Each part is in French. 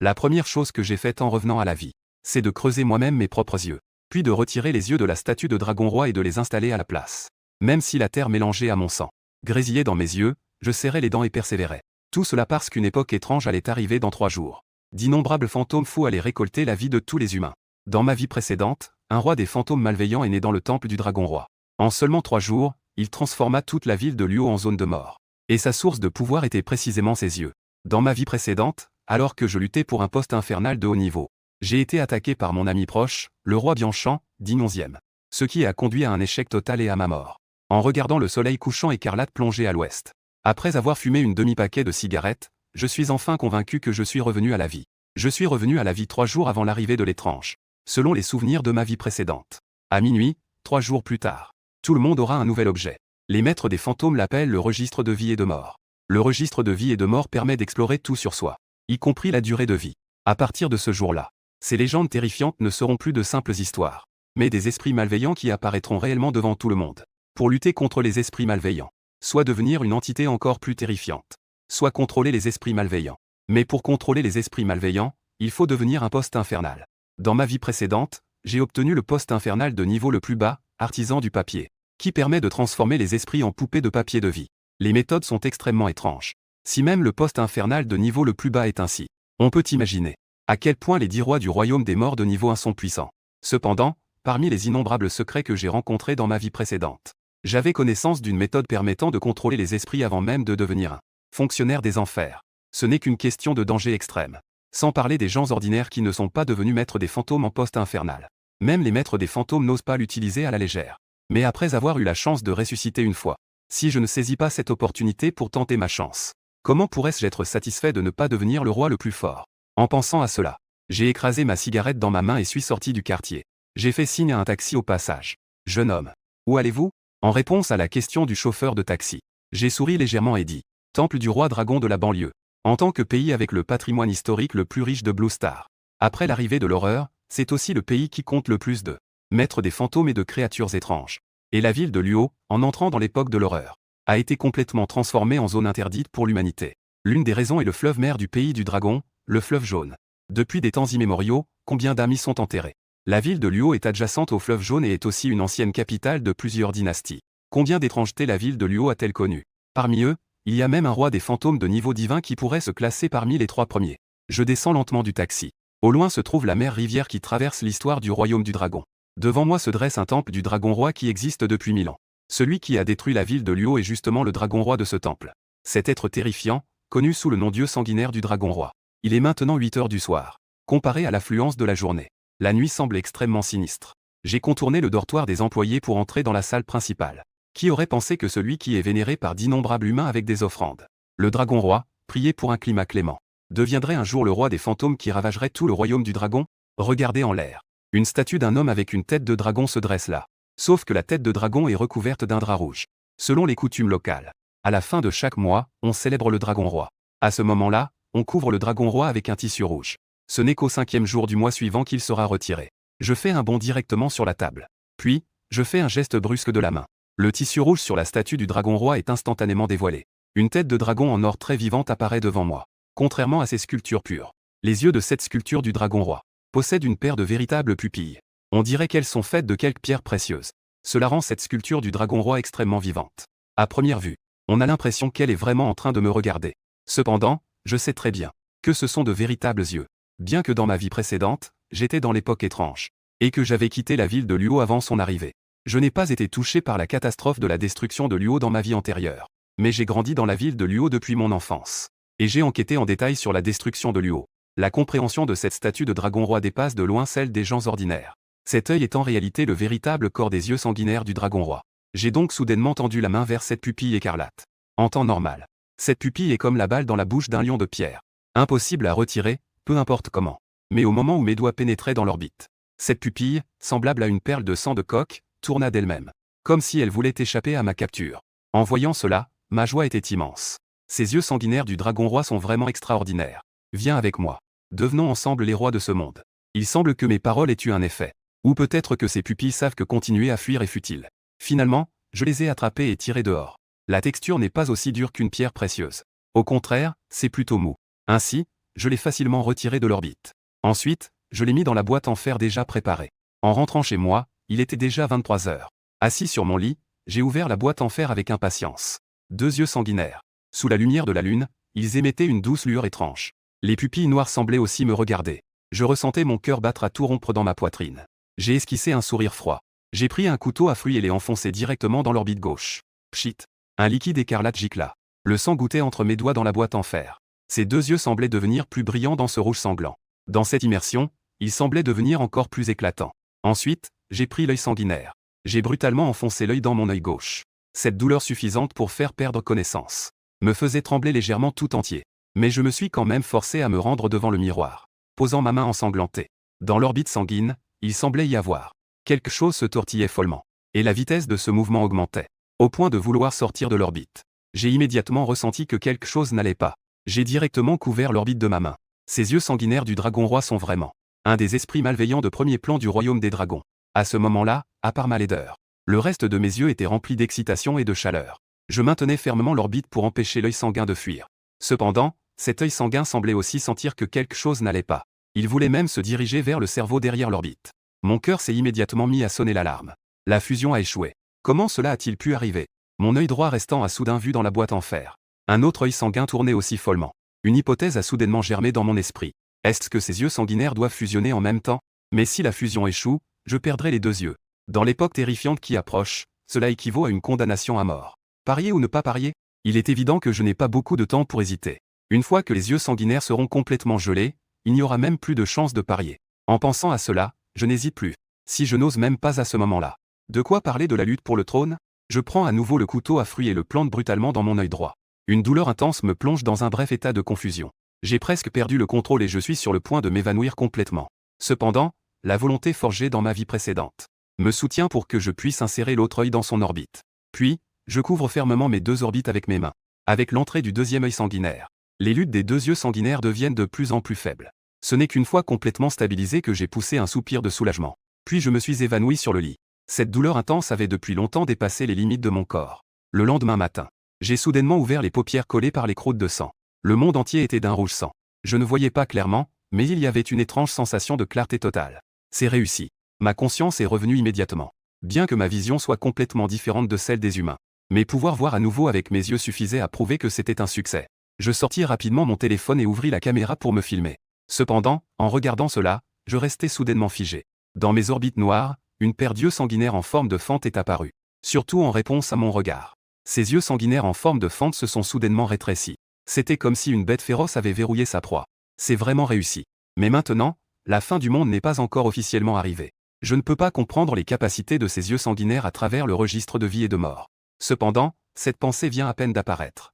La première chose que j'ai faite en revenant à la vie, c'est de creuser moi-même mes propres yeux, puis de retirer les yeux de la statue de dragon roi et de les installer à la place. Même si la terre mélangée à mon sang grésillait dans mes yeux, je serrais les dents et persévérais. Tout cela parce qu'une époque étrange allait arriver dans 3 jours. D'innombrables fantômes fous allaient récolter la vie de tous les humains. Dans ma vie précédente, un roi des fantômes malveillants est né dans le temple du dragon roi. En seulement 3 jours, il transforma toute la ville de Luo en zone de mort. Et sa source de pouvoir était précisément ses yeux. Dans ma vie précédente, alors que je luttais pour un poste infernal de haut niveau, j'ai été attaqué par mon ami proche, le roi Bianchan, digne 11e. Ce qui a conduit à un échec total et à ma mort. En regardant le soleil couchant écarlate plonger à l'ouest. Après avoir fumé une demi-paquet de cigarettes, je suis enfin convaincu que je suis revenu à la vie. Je suis revenu à la vie 3 jours avant l'arrivée de l'étrange. Selon les souvenirs de ma vie précédente. À minuit, 3 jours plus tard, tout le monde aura un nouvel objet. Les maîtres des fantômes l'appellent le registre de vie et de mort. Le registre de vie et de mort permet d'explorer tout sur soi, y compris la durée de vie. À partir de ce jour-là, ces légendes terrifiantes ne seront plus de simples histoires, mais des esprits malveillants qui apparaîtront réellement devant tout le monde. Pour lutter contre les esprits malveillants, soit devenir une entité encore plus terrifiante, soit contrôler les esprits malveillants. Mais pour contrôler les esprits malveillants, il faut devenir un poste infernal. Dans ma vie précédente, j'ai obtenu le poste infernal de niveau le plus bas, artisan du papier, qui permet de transformer les esprits en poupées de papier de vie. Les méthodes sont extrêmement étranges. Si même le poste infernal de niveau le plus bas est ainsi, on peut imaginer à quel point les 10 rois du royaume des morts de niveau 1 sont puissants. Cependant, parmi les innombrables secrets que j'ai rencontrés dans ma vie précédente, j'avais connaissance d'une méthode permettant de contrôler les esprits avant même de devenir un fonctionnaire des enfers. Ce n'est qu'une question de danger extrême. Sans parler des gens ordinaires qui ne sont pas devenus maîtres des fantômes en poste infernal. Même les maîtres des fantômes n'osent pas l'utiliser à la légère. Mais après avoir eu la chance de ressusciter une fois, si je ne saisis pas cette opportunité pour tenter ma chance, comment pourrais-je être satisfait de ne pas devenir le roi le plus fort? En pensant à cela, j'ai écrasé ma cigarette dans ma main et suis sorti du quartier. J'ai fait signe à un taxi au passage. Jeune homme, où allez-vous? En réponse à la question du chauffeur de taxi, j'ai souri légèrement et dit, Temple du roi dragon de la banlieue. En tant que pays avec le patrimoine historique le plus riche de Blue Star. Après l'arrivée de l'horreur, c'est aussi le pays qui compte le plus de maîtres des fantômes et de créatures étranges. Et la ville de Luo, en entrant dans l'époque de l'horreur, a été complètement transformée en zone interdite pour l'humanité. L'une des raisons est le fleuve mère du pays du dragon, le fleuve jaune. Depuis des temps immémoriaux, combien d'amis sont enterrés? La ville de Luo est adjacente au fleuve jaune et est aussi une ancienne capitale de plusieurs dynasties. Combien d'étrangetés la ville de Luo a-t-elle connues? Parmi eux, il y a même un roi des fantômes de niveau divin qui pourrait se classer parmi les 3 premiers. Je descends lentement du taxi. Au loin se trouve la mer rivière qui traverse l'histoire du royaume du dragon. Devant moi se dresse un temple du dragon roi qui existe depuis 1000 ans. Celui qui a détruit la ville de Luo est justement le dragon roi de ce temple. Cet être terrifiant, connu sous le nom dieu sanguinaire du dragon roi. Il est maintenant 8 heures du soir. Comparé à l'affluence de la journée, la nuit semble extrêmement sinistre. J'ai contourné le dortoir des employés pour entrer dans la salle principale. Qui aurait pensé que celui qui est vénéré par d'innombrables humains avec des offrandes, le dragon roi, prié pour un climat clément, deviendrait un jour le roi des fantômes qui ravagerait tout le royaume du dragon? Regardez en l'air. Une statue d'un homme avec une tête de dragon se dresse là. Sauf que la tête de dragon est recouverte d'un drap rouge. Selon les coutumes locales, à la fin de chaque mois, on célèbre le dragon roi. À ce moment-là, on couvre le dragon roi avec un tissu rouge. Ce n'est qu'au 5e jour du mois suivant qu'il sera retiré. Je fais un bond directement sur la table. Puis, je fais un geste brusque de la main. Le tissu rouge sur la statue du dragon roi est instantanément dévoilé. Une tête de dragon en or très vivante apparaît devant moi. Contrairement à ces sculptures pures, les yeux de cette sculpture du dragon roi possèdent une paire de véritables pupilles. On dirait qu'elles sont faites de quelques pierres précieuses. Cela rend cette sculpture du dragon roi extrêmement vivante. À première vue, on a l'impression qu'elle est vraiment en train de me regarder. Cependant, je sais très bien que ce sont de véritables yeux. Bien que dans ma vie précédente, j'étais dans l'époque étrange, et que j'avais quitté la ville de Luo avant son arrivée. Je n'ai pas été touché par la catastrophe de la destruction de Luo dans ma vie antérieure. Mais j'ai grandi dans la ville de Luo depuis mon enfance. Et j'ai enquêté en détail sur la destruction de Luo. La compréhension de cette statue de dragon roi dépasse de loin celle des gens ordinaires. Cet œil est en réalité le véritable corps des yeux sanguinaires du dragon roi. J'ai donc soudainement tendu la main vers cette pupille écarlate. En temps normal, cette pupille est comme la balle dans la bouche d'un lion de pierre. Impossible à retirer, peu importe comment. Mais au moment où mes doigts pénétraient dans l'orbite, cette pupille, semblable à une perle de sang de coq, tourna d'elle-même, comme si elle voulait échapper à ma capture. En voyant cela, ma joie était immense. Ces yeux sanguinaires du dragon roi sont vraiment extraordinaires. Viens avec moi. Devenons ensemble les rois de ce monde. Il semble que mes paroles aient eu un effet. Ou peut-être que ces pupilles savent que continuer à fuir est futile. Finalement, je les ai attrapées et tirées dehors. La texture n'est pas aussi dure qu'une pierre précieuse. Au contraire, c'est plutôt mou. Ainsi, je l'ai facilement retiré de l'orbite. Ensuite, je l'ai mis dans la boîte en fer déjà préparée. En rentrant chez moi, il était déjà 23 heures. Assis sur mon lit, j'ai ouvert la boîte en fer avec impatience. 2 yeux sanguinaires. Sous la lumière de la lune, ils émettaient une douce lueur étrange. Les pupilles noires semblaient aussi me regarder. Je ressentais mon cœur battre à tout rompre dans ma poitrine. J'ai esquissé un sourire froid. J'ai pris un couteau à fruits et l'ai enfoncé directement dans l'orbite gauche. Pchit. Un liquide écarlate gicla. Le sang gouttait entre mes doigts dans la boîte en fer. Ses 2 yeux semblaient devenir plus brillants dans ce rouge sanglant. Dans cette immersion, ils semblaient devenir encore plus éclatants. Ensuite, j'ai pris l'œil sanguinaire. J'ai brutalement enfoncé l'œil dans mon œil gauche. Cette douleur suffisante pour faire perdre connaissance me faisait trembler légèrement tout entier. Mais je me suis quand même forcé à me rendre devant le miroir, posant ma main ensanglantée. Dans l'orbite sanguine, il semblait y avoir quelque chose se tortillait follement. Et la vitesse de ce mouvement augmentait, au point de vouloir sortir de l'orbite. J'ai immédiatement ressenti que quelque chose n'allait pas. J'ai directement couvert l'orbite de ma main. Ces yeux sanguinaires du dragon roi sont vraiment un des esprits malveillants de premier plan du royaume des dragons. À ce moment-là, à part ma laideur, le reste de mes yeux était rempli d'excitation et de chaleur. Je maintenais fermement l'orbite pour empêcher l'œil sanguin de fuir. Cependant, cet œil sanguin semblait aussi sentir que quelque chose n'allait pas. Il voulait même se diriger vers le cerveau derrière l'orbite. Mon cœur s'est immédiatement mis à sonner l'alarme. La fusion a échoué. Comment cela a-t-il pu arriver? Mon œil droit restant a soudain vu dans la boîte en fer. Un autre œil sanguin tournait aussi follement. Une hypothèse a soudainement germé dans mon esprit. Est-ce que ces yeux sanguinaires doivent fusionner en même temps? Mais si la fusion échoue, je perdrai les 2 yeux. Dans l'époque terrifiante qui approche, cela équivaut à une condamnation à mort. Parier ou ne pas parier? Il est évident que je n'ai pas beaucoup de temps pour hésiter. Une fois que les yeux sanguinaires seront complètement gelés, il n'y aura même plus de chance de parier. En pensant à cela, je n'hésite plus. Si je n'ose même pas à ce moment-là. De quoi parler de la lutte pour le trône? Je prends à nouveau le couteau à fruits et le plante brutalement dans mon œil droit. Une douleur intense me plonge dans un bref état de confusion. J'ai presque perdu le contrôle et je suis sur le point de m'évanouir complètement. Cependant, la volonté forgée dans ma vie précédente me soutient pour que je puisse insérer l'autre œil dans son orbite. Puis, je couvre fermement mes 2 orbites avec mes mains. Avec l'entrée du 2e œil sanguinaire, les luttes des 2 yeux sanguinaires deviennent de plus en plus faibles. Ce n'est qu'une fois complètement stabilisé que j'ai poussé un soupir de soulagement. Puis je me suis évanoui sur le lit. Cette douleur intense avait depuis longtemps dépassé les limites de mon corps. Le lendemain matin, j'ai soudainement ouvert les paupières collées par les croûtes de sang. Le monde entier était d'un rouge sang. Je ne voyais pas clairement, mais il y avait une étrange sensation de clarté totale. C'est réussi. Ma conscience est revenue immédiatement. Bien que ma vision soit complètement différente de celle des humains, mais pouvoir voir à nouveau avec mes yeux suffisait à prouver que c'était un succès. Je sortis rapidement mon téléphone et ouvris la caméra pour me filmer. Cependant, en regardant cela, je restais soudainement figé. Dans mes orbites noires, une paire d'yeux sanguinaires en forme de fente est apparue. Surtout en réponse à mon regard. Ces yeux sanguinaires en forme de fente se sont soudainement rétrécis. C'était comme si une bête féroce avait verrouillé sa proie. C'est vraiment réussi. Mais maintenant, la fin du monde n'est pas encore officiellement arrivée. Je ne peux pas comprendre les capacités de ces yeux sanguinaires à travers le registre de vie et de mort. Cependant, cette pensée vient à peine d'apparaître.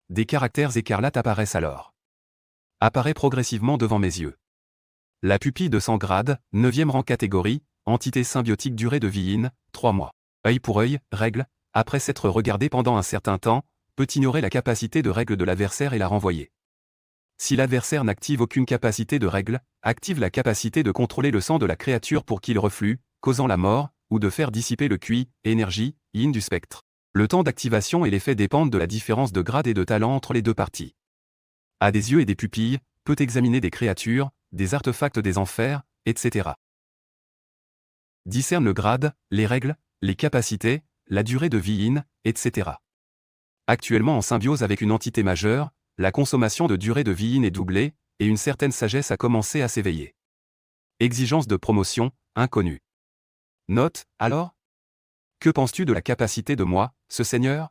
Des caractères écarlates apparaissent alors. Apparaît progressivement devant mes yeux. La pupille de 100 grades, 9e rang catégorie, entité symbiotique durée de vie in, 3 mois. Œil pour œil, règle, après s'être regardé pendant un certain temps, peut ignorer la capacité de règle de l'adversaire et la renvoyer. Si l'adversaire n'active aucune capacité de règle, active la capacité de contrôler le sang de la créature pour qu'il reflue, causant la mort, ou de faire dissiper le QI, énergie, yin du spectre. Le temps d'activation et l'effet dépendent de la différence de grade et de talent entre les deux parties. A des yeux et des pupilles, peut examiner des créatures, des artefacts des enfers, etc. Discerne le grade, les règles, les capacités, la durée de vie in, etc. Actuellement en symbiose avec une entité majeure, la consommation de durée de vie in est doublée, et une certaine sagesse a commencé à s'éveiller. Exigence de promotion, inconnue. Note, alors? Que penses-tu de la capacité de moi, ce seigneur?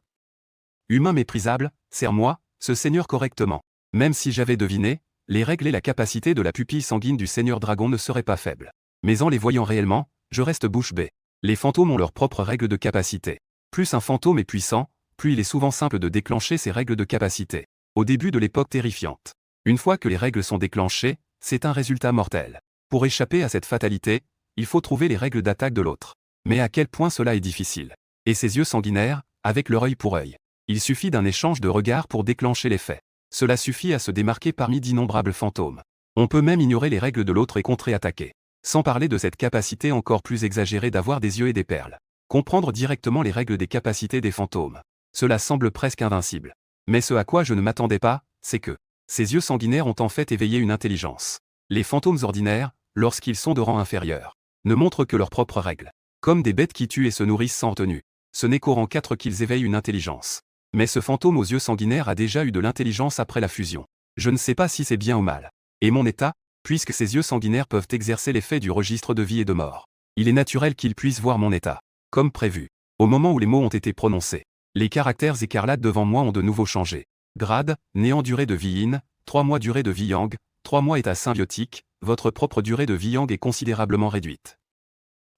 Humain méprisable, sers-moi, ce seigneur correctement. Même si j'avais deviné, les règles et la capacité de la pupille sanguine du seigneur dragon ne seraient pas faibles. Mais en les voyant réellement, je reste bouche bée. Les fantômes ont leurs propres règles de capacité. Plus un fantôme est puissant, plus il est souvent simple de déclencher ces règles de capacité. Au début de l'époque terrifiante. Une fois que les règles sont déclenchées, c'est un résultat mortel. Pour échapper à cette fatalité, il faut trouver les règles d'attaque de l'autre. Mais à quel point cela est difficile. Et ces yeux sanguinaires, avec leur œil pour œil. Il suffit d'un échange de regards pour déclencher l'effet. Cela suffit à se démarquer parmi d'innombrables fantômes. On peut même ignorer les règles de l'autre et contre-attaquer. Sans parler de cette capacité encore plus exagérée d'avoir des yeux et des perles. Comprendre directement les règles des capacités des fantômes. Cela semble presque invincible. Mais ce à quoi je ne m'attendais pas, c'est que Ces yeux sanguinaires ont en fait éveillé une intelligence. Les fantômes ordinaires, lorsqu'ils sont de rang inférieur, ne montrent que leurs propres règles. Comme des bêtes qui tuent et se nourrissent sans retenue. Ce n'est qu'au rang 4 qu'ils éveillent une intelligence. Mais ce fantôme aux yeux sanguinaires a déjà eu de l'intelligence après la fusion. Je ne sais pas si c'est bien ou mal. Et mon état, puisque ces yeux sanguinaires peuvent exercer l'effet du registre de vie et de mort. Il est naturel qu'ils puissent voir mon état. Comme prévu. Au moment où les mots ont été prononcés, les caractères écarlates devant moi ont de nouveau changé. Grade, néant durée de vie yin, 3 mois durée de vie yang, 3 mois état symbiotique, votre propre durée de vie yang est considérablement réduite.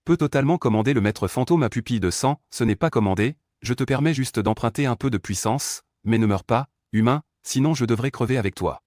Peut totalement commander le maître fantôme à pupille de sang, ce n'est pas commandé, je te permets juste d'emprunter un peu de puissance, mais ne meurs pas, humain, sinon je devrais crever avec toi.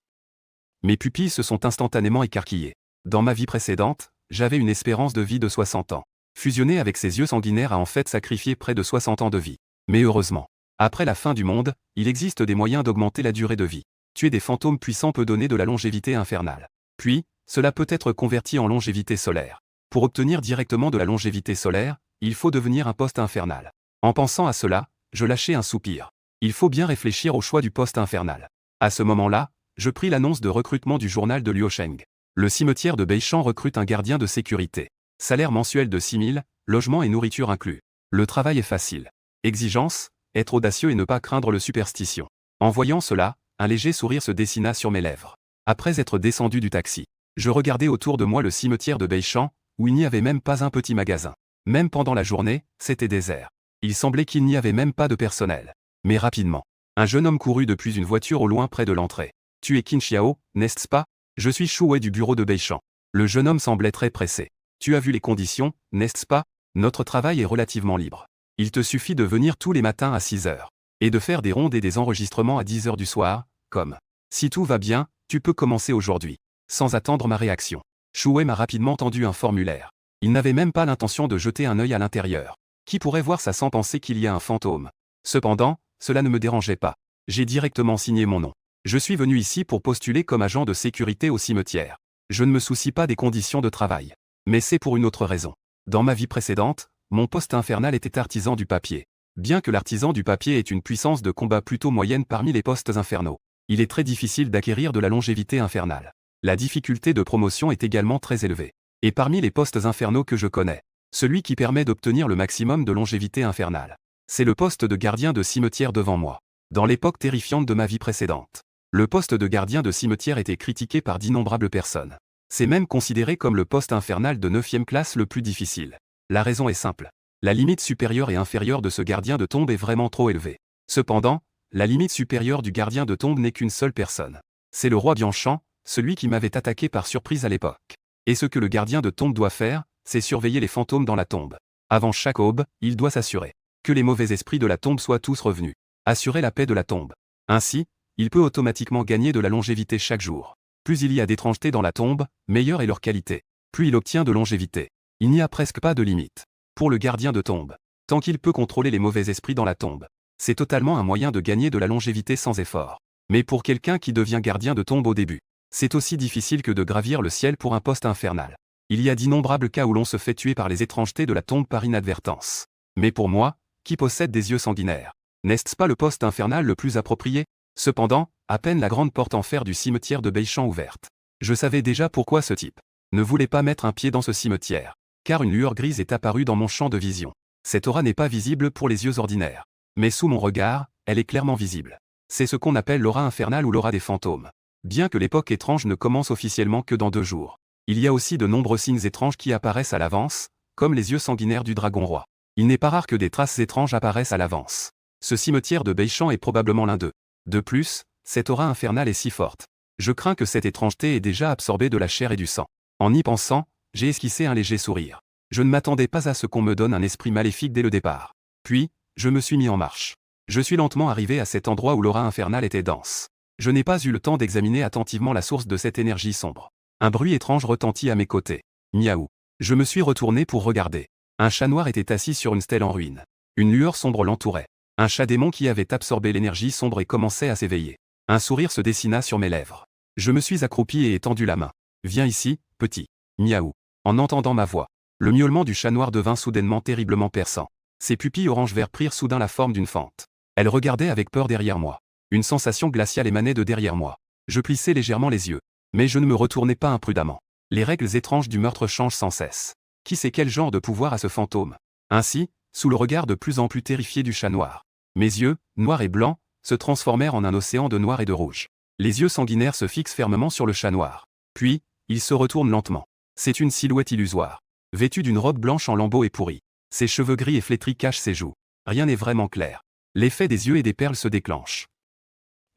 Mes pupilles se sont instantanément écarquillées. Dans ma vie précédente, j'avais une espérance de vie de 60 ans. Fusionner avec ces yeux sanguinaires a en fait sacrifié près de 60 ans de vie. Mais heureusement, après la fin du monde, il existe des moyens d'augmenter la durée de vie. Tuer des fantômes puissants peut donner de la longévité infernale. Puis, cela peut être converti en longévité solaire. Pour obtenir directement de la longévité solaire, il faut devenir un poste infernal. En pensant à cela, je lâchai un soupir. Il faut bien réfléchir au choix du poste infernal. À ce moment-là, je pris l'annonce de recrutement du journal de Luosheng. Le cimetière de Beichan recrute un gardien de sécurité. Salaire mensuel de 6 000, logement et nourriture inclus. Le travail est facile. Exigence, être audacieux et ne pas craindre le superstition. En voyant cela, un léger sourire se dessina sur mes lèvres. Après être descendu du taxi, je regardais autour de moi le cimetière de Beichan, où il n'y avait même pas un petit magasin. Même pendant la journée, c'était désert. Il semblait qu'il n'y avait même pas de personnel. Mais rapidement, un jeune homme courut depuis une voiture au loin près de l'entrée. « Tu es Qin Xiao, n'est-ce pas ? Je suis Shu Wei du bureau de Beichan. » Le jeune homme semblait très pressé. « Tu as vu les conditions, n'est-ce pas ? Notre travail est relativement libre. Il te suffit de venir tous les matins à 6 heures. Et de faire des rondes et des enregistrements à 10 heures du soir, comme. Si tout va bien, tu peux commencer aujourd'hui. » Sans attendre ma réaction, Shu Wei m'a rapidement tendu un formulaire. Il n'avait même pas l'intention de jeter un œil à l'intérieur. Qui pourrait voir ça sans penser qu'il y a un fantôme? Cependant, cela ne me dérangeait pas. J'ai directement signé mon nom. Je suis venu ici pour postuler comme agent de sécurité au cimetière. Je ne me soucie pas des conditions de travail. Mais c'est pour une autre raison. Dans ma vie précédente, mon poste infernal était artisan du papier. Bien que l'artisan du papier ait une puissance de combat plutôt moyenne parmi les postes infernaux, il est très difficile d'acquérir de la longévité infernale. La difficulté de promotion est également très élevée. Et parmi les postes infernaux que je connais, celui qui permet d'obtenir le maximum de longévité infernale, c'est le poste de gardien de cimetière devant moi. Dans l'époque terrifiante de ma vie précédente, le poste de gardien de cimetière était critiqué par d'innombrables personnes. C'est même considéré comme le poste infernal de 9e classe le plus difficile. La raison est simple. La limite supérieure et inférieure de ce gardien de tombe est vraiment trop élevée. Cependant, la limite supérieure du gardien de tombe n'est qu'une seule personne. C'est le roi Bianchan, celui qui m'avait attaqué par surprise à l'époque. Et ce que le gardien de tombe doit faire, c'est surveiller les fantômes dans la tombe. Avant chaque aube, il doit s'assurer que les mauvais esprits de la tombe soient tous revenus. Assurer la paix de la tombe. Ainsi, il peut automatiquement gagner de la longévité chaque jour. Plus il y a d'étrangetés dans la tombe, meilleure est leur qualité. Plus il obtient de longévité. Il n'y a presque pas de limite. Pour le gardien de tombe, tant qu'il peut contrôler les mauvais esprits dans la tombe, c'est totalement un moyen de gagner de la longévité sans effort. Mais pour quelqu'un qui devient gardien de tombe au début, c'est aussi difficile que de gravir le ciel pour un poste infernal. Il y a d'innombrables cas où l'on se fait tuer par les étrangetés de la tombe par inadvertance. Mais pour moi, qui possède des yeux sanguinaires, n'est-ce pas le poste infernal le plus approprié? Cependant, à peine la grande porte en fer du cimetière de Beichan ouverte, je savais déjà pourquoi ce type ne voulait pas mettre un pied dans ce cimetière. Car une lueur grise est apparue dans mon champ de vision. Cette aura n'est pas visible pour les yeux ordinaires. Mais sous mon regard, elle est clairement visible. C'est ce qu'on appelle l'aura infernale ou l'aura des fantômes. Bien que l'époque étrange ne commence officiellement que dans 2 jours, il y a aussi de nombreux signes étranges qui apparaissent à l'avance, comme les yeux sanguinaires du dragon roi. Il n'est pas rare que des traces étranges apparaissent à l'avance. Ce cimetière de Beichan est probablement l'un d'eux. De plus, cette aura infernale est si forte. Je crains que cette étrangeté ait déjà absorbé de la chair et du sang. En y pensant, j'ai esquissé un léger sourire. Je ne m'attendais pas à ce qu'on me donne un esprit maléfique dès le départ. Puis, je me suis mis en marche. Je suis lentement arrivé à cet endroit où l'aura infernale était dense. Je n'ai pas eu le temps d'examiner attentivement la source de cette énergie sombre. Un bruit étrange retentit à mes côtés. Miaou. Je me suis retourné pour regarder. Un chat noir était assis sur une stèle en ruine. Une lueur sombre l'entourait. Un chat démon qui avait absorbé l'énergie sombre et commençait à s'éveiller. Un sourire se dessina sur mes lèvres. Je me suis accroupi et étendu la main. Viens ici, petit. Miaou. En entendant ma voix, le miaulement du chat noir devint soudainement terriblement perçant. Ses pupilles orange-vert prirent soudain la forme d'une fente. Elle regardait avec peur derrière moi. Une sensation glaciale émanait de derrière moi. Je plissais légèrement les yeux. Mais je ne me retournais pas imprudemment. Les règles étranges du meurtre changent sans cesse. Qui sait quel genre de pouvoir a ce fantôme? Ainsi, sous le regard de plus en plus terrifié du chat noir, mes yeux, noirs et blancs, se transformèrent en un océan de noir et de rouge. Les yeux sanguinaires se fixent fermement sur le chat noir. Puis, il se retourne lentement. C'est une silhouette illusoire. Vêtue d'une robe blanche en lambeaux et pourrie. Ses cheveux gris et flétris cachent ses joues. Rien n'est vraiment clair. L'effet des yeux et des perles se déclenche.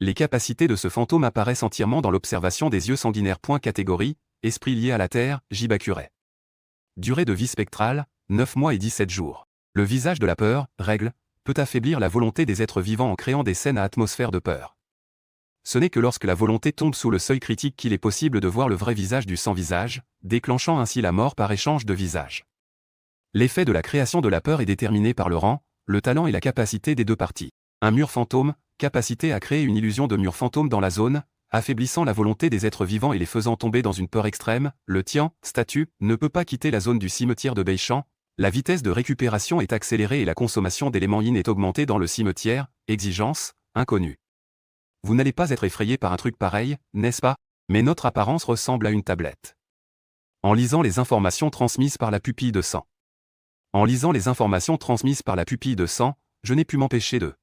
Les capacités de ce fantôme apparaissent entièrement dans l'observation des yeux sanguinaires. Catégorie, esprit lié à la Terre, Jibakurai. Durée de vie spectrale, 9 mois et 17 jours. Le visage de la peur, règle, peut affaiblir la volonté des êtres vivants en créant des scènes à atmosphère de peur. Ce n'est que lorsque la volonté tombe sous le seuil critique qu'il est possible de voir le vrai visage du sans-visage, déclenchant ainsi la mort par échange de visage. L'effet de la création de la peur est déterminé par le rang, le talent et la capacité des deux parties. Un mur fantôme, capacité à créer une illusion de mur fantôme dans la zone, affaiblissant la volonté des êtres vivants et les faisant tomber dans une peur extrême. Le Tian, statut, ne peut pas quitter la zone du cimetière de Beichan. La vitesse de récupération est accélérée et la consommation d'éléments yin est augmentée dans le cimetière. Exigence, inconnue. Vous n'allez pas être effrayé par un truc pareil, n'est-ce pas? Mais notre apparence ressemble à une tablette. En lisant les informations transmises par la pupille de sang. En lisant les informations transmises par la pupille de sang, je n'ai pu m'empêcher de.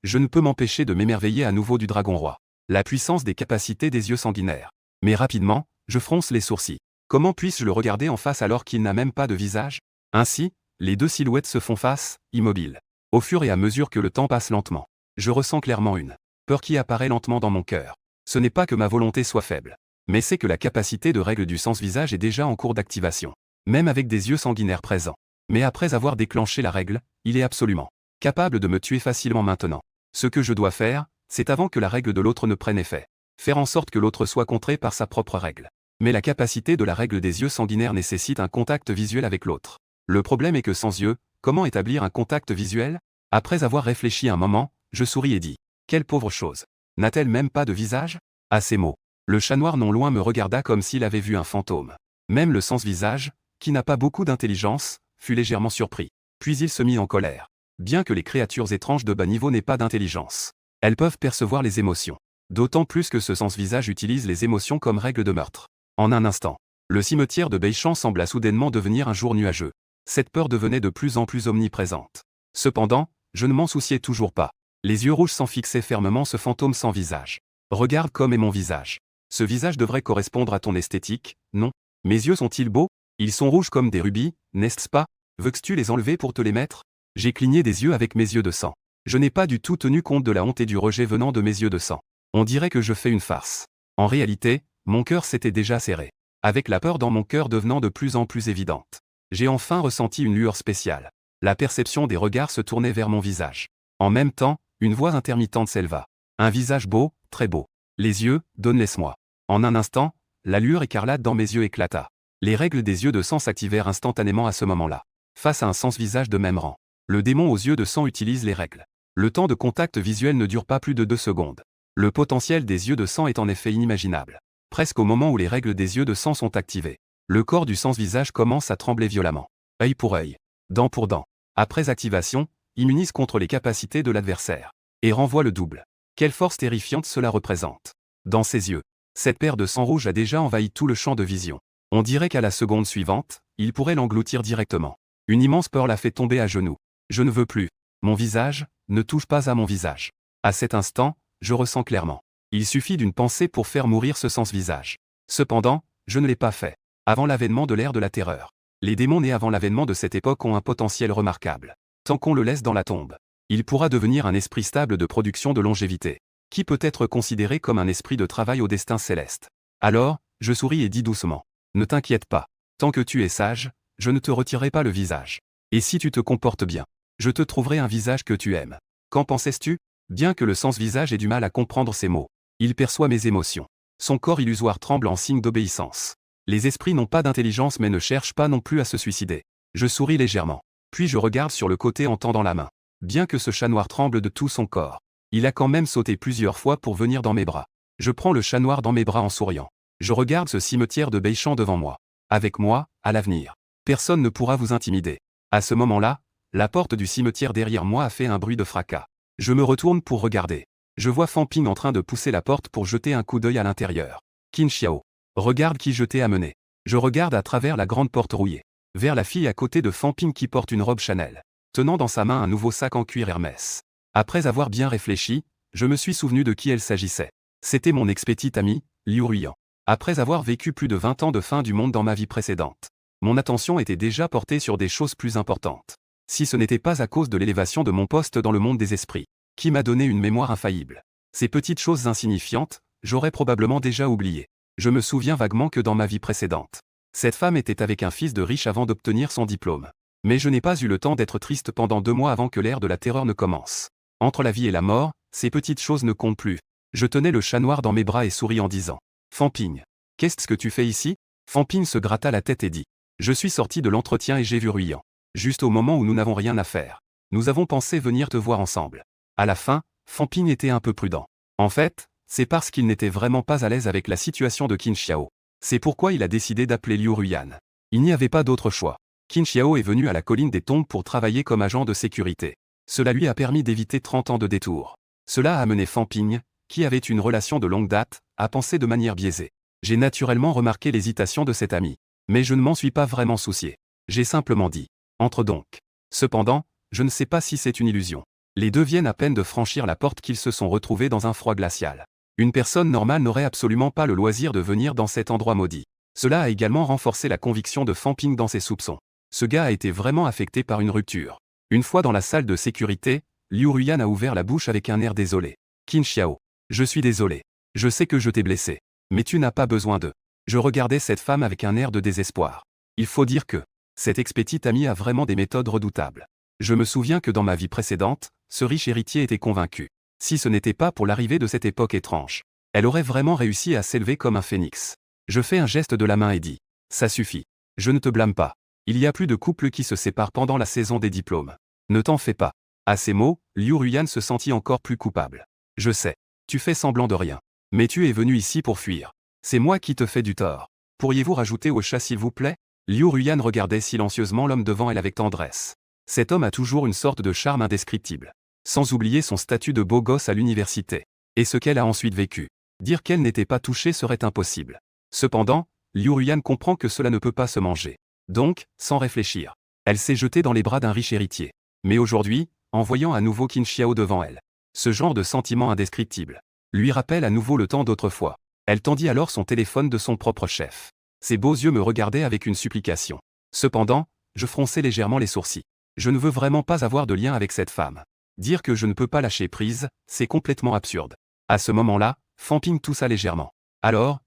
Je ne peux m'empêcher de m'émerveiller à nouveau du dragon roi. La puissance des capacités des yeux sanguinaires. Mais rapidement, je fronce les sourcils. Comment puis-je le regarder en face alors qu'il n'a même pas de visage? Ainsi, les deux silhouettes se font face, immobiles. Au fur et à mesure que le temps passe lentement, je ressens clairement une peur qui apparaît lentement dans mon cœur. Ce n'est pas que ma volonté soit faible, mais c'est que la capacité de règle du sens-visage est déjà en cours d'activation. Même avec des yeux sanguinaires présents. Mais après avoir déclenché la règle, il est absolument capable de me tuer facilement maintenant. Ce que je dois faire, c'est avant que la règle de l'autre ne prenne effet. Faire en sorte que l'autre soit contré par sa propre règle. Mais la capacité de la règle des yeux sanguinaires nécessite un contact visuel avec l'autre. Le problème est que sans yeux, comment établir un contact visuel? Après avoir réfléchi un moment, je souris et dis. Quelle pauvre chose. N'a-t-elle même pas de visage? À ces mots, le chat noir non loin me regarda comme s'il avait vu un fantôme. Même le sens-visage, qui n'a pas beaucoup d'intelligence, fut légèrement surpris. Puis il se mit en colère. Bien que les créatures étranges de bas niveau n'aient pas d'intelligence, elles peuvent percevoir les émotions. D'autant plus que ce sens-visage utilise les émotions comme règle de meurtre. En un instant, le cimetière de Beichan sembla soudainement devenir un jour nuageux. Cette peur devenait de plus en plus omniprésente. Cependant, je ne m'en souciais toujours pas. Les yeux rouges s'en fixaient fermement ce fantôme sans visage. Regarde comme est mon visage. Ce visage devrait correspondre à ton esthétique, non? Mes yeux sont-ils beaux? Ils sont rouges comme des rubis, n'est-ce pas? Veux-tu les enlever pour te les mettre? J'ai cligné des yeux avec mes yeux de sang. Je n'ai pas du tout tenu compte de la honte et du rejet venant de mes yeux de sang. On dirait que je fais une farce. En réalité, mon cœur s'était déjà serré. Avec la peur dans mon cœur devenant de plus en plus évidente. J'ai enfin ressenti une lueur spéciale. La perception des regards se tournait vers mon visage. En même temps, une voix intermittente s'éleva. Un visage beau, très beau. Les yeux, donne-les-moi. En un instant, la lueur écarlate dans mes yeux éclata. Les règles des yeux de sang s'activèrent instantanément à ce moment-là. Face à un sens-visage de même rang. Le démon aux yeux de sang utilise les règles. Le temps de contact visuel ne dure pas plus de 2 secondes. Le potentiel des yeux de sang est en effet inimaginable. Presque au moment où les règles des yeux de sang sont activées, le corps du sens-visage commence à trembler violemment. Œil pour œil, dent pour dent. Après activation, immunise contre les capacités de l'adversaire. Et renvoie le double. Quelle force terrifiante cela représente. Dans ses yeux, cette paire de sang rouge a déjà envahi tout le champ de vision. On dirait qu'à la seconde suivante, il pourrait l'engloutir directement. Une immense peur l'a fait tomber à genoux. Je ne veux plus. Mon visage, ne touche pas à mon visage. À cet instant, je ressens clairement. Il suffit d'une pensée pour faire mourir ce sens-visage. Cependant, je ne l'ai pas fait. Avant l'avènement de l'ère de la terreur. Les démons nés avant l'avènement de cette époque ont un potentiel remarquable. Tant qu'on le laisse dans la tombe, il pourra devenir un esprit stable de production de longévité, qui peut être considéré comme un esprit de travail au destin céleste. Alors, je souris et dis doucement. Ne t'inquiète pas. Tant que tu es sage, je ne te retirerai pas le visage. Et si tu te comportes bien, je te trouverai un visage que tu aimes. Qu'en pensais-tu? Bien que le sens-visage ait du mal à comprendre ces mots, il perçoit mes émotions. Son corps illusoire tremble en signe d'obéissance. Les esprits n'ont pas d'intelligence mais ne cherchent pas non plus à se suicider. Je souris légèrement. Puis je regarde sur le côté en tendant la main. Bien que ce chat noir tremble de tout son corps, il a quand même sauté plusieurs fois pour venir dans mes bras. Je prends le chat noir dans mes bras en souriant. Je regarde ce cimetière de Beichan devant moi. Avec moi, à l'avenir, personne ne pourra vous intimider. À ce moment-là, la porte du cimetière derrière moi a fait un bruit de fracas. Je me retourne pour regarder. Je vois Fan Ping en train de pousser la porte pour jeter un coup d'œil à l'intérieur. Qin Xiao. Regarde qui je t'ai amené. Je regarde à travers la grande porte rouillée. Vers la fille à côté de Fan Ping qui porte une robe Chanel, tenant dans sa main un nouveau sac en cuir Hermès. Après avoir bien réfléchi, je me suis souvenu de qui elle s'agissait. C'était mon ex-petite amie, Liu Ruyan. Après avoir vécu plus de 20 ans de fin du monde dans ma vie précédente, mon attention était déjà portée sur des choses plus importantes. Si ce n'était pas à cause de l'élévation de mon poste dans le monde des esprits, qui m'a donné une mémoire infaillible. Ces petites choses insignifiantes, j'aurais probablement déjà oublié. Je me souviens vaguement que dans ma vie précédente, cette femme était avec un fils de riche avant d'obtenir son diplôme. Mais je n'ai pas eu le temps d'être triste pendant 2 mois avant que l'ère de la terreur ne commence. Entre la vie et la mort, ces petites choses ne comptent plus. Je tenais le chat noir dans mes bras et souris en disant « Fan Ping, qu'est-ce que tu fais ici ?» Fan Ping se gratta la tête et dit « Je suis sorti de l'entretien et j'ai vu Ruyan. Juste au moment où nous n'avons rien à faire. Nous avons pensé venir te voir ensemble. » À la fin, Fan Ping était un peu prudent. En fait, c'est parce qu'il n'était vraiment pas à l'aise avec la situation de Qin Xiao. C'est pourquoi il a décidé d'appeler Liu Ruyan. Il n'y avait pas d'autre choix. Qin Xiao est venu à la colline des tombes pour travailler comme agent de sécurité. Cela lui a permis d'éviter 30 ans de détours. Cela a amené Fan Ping, qui avait une relation de longue date, à penser de manière biaisée. J'ai naturellement remarqué l'hésitation de cet ami. Mais je ne m'en suis pas vraiment soucié. J'ai simplement dit « Entre donc ». Cependant, je ne sais pas si c'est une illusion. Les deux viennent à peine de franchir la porte qu'ils se sont retrouvés dans un froid glacial. Une personne normale n'aurait absolument pas le loisir de venir dans cet endroit maudit. Cela a également renforcé la conviction de Fan Ping dans ses soupçons. Ce gars a été vraiment affecté par une rupture. Une fois dans la salle de sécurité, Liu Ruyan a ouvert la bouche avec un air désolé. « Qin Xiao, je suis désolé. Je sais que je t'ai blessé. Mais tu n'as pas besoin de... » Je regardais cette femme avec un air de désespoir. Il faut dire que cette ex-petite amie a vraiment des méthodes redoutables. Je me souviens que dans ma vie précédente, ce riche héritier était convaincu. Si ce n'était pas pour l'arrivée de cette époque étrange, elle aurait vraiment réussi à s'élever comme un phénix. Je fais un geste de la main et dis « Ça suffit. Je ne te blâme pas. Il y a plus de couples qui se séparent pendant la saison des diplômes. Ne t'en fais pas. » À ces mots, Liu Ruyan se sentit encore plus coupable. « Je sais. Tu fais semblant de rien. Mais tu es venu ici pour fuir. C'est moi qui te fais du tort. Pourriez-vous rajouter au chat s'il vous plaît ?» Liu Ruyan regardait silencieusement l'homme devant elle avec tendresse. Cet homme a toujours une sorte de charme indescriptible. Sans oublier son statut de beau gosse à l'université. Et ce qu'elle a ensuite vécu. Dire qu'elle n'était pas touchée serait impossible. Cependant, Liu Ruyan comprend que cela ne peut pas se manger. Donc, sans réfléchir, elle s'est jetée dans les bras d'un riche héritier. Mais aujourd'hui, en voyant à nouveau Qin Xiao devant elle, ce genre de sentiment indescriptible lui rappelle à nouveau le temps d'autrefois. Elle tendit alors son téléphone de son propre chef. Ses beaux yeux me regardaient avec une supplication. Cependant, je fronçais légèrement les sourcils. Je ne veux vraiment pas avoir de lien avec cette femme. Dire que je ne peux pas lâcher prise, c'est complètement absurde. À ce moment-là, Fan Ping toussa légèrement. Alors,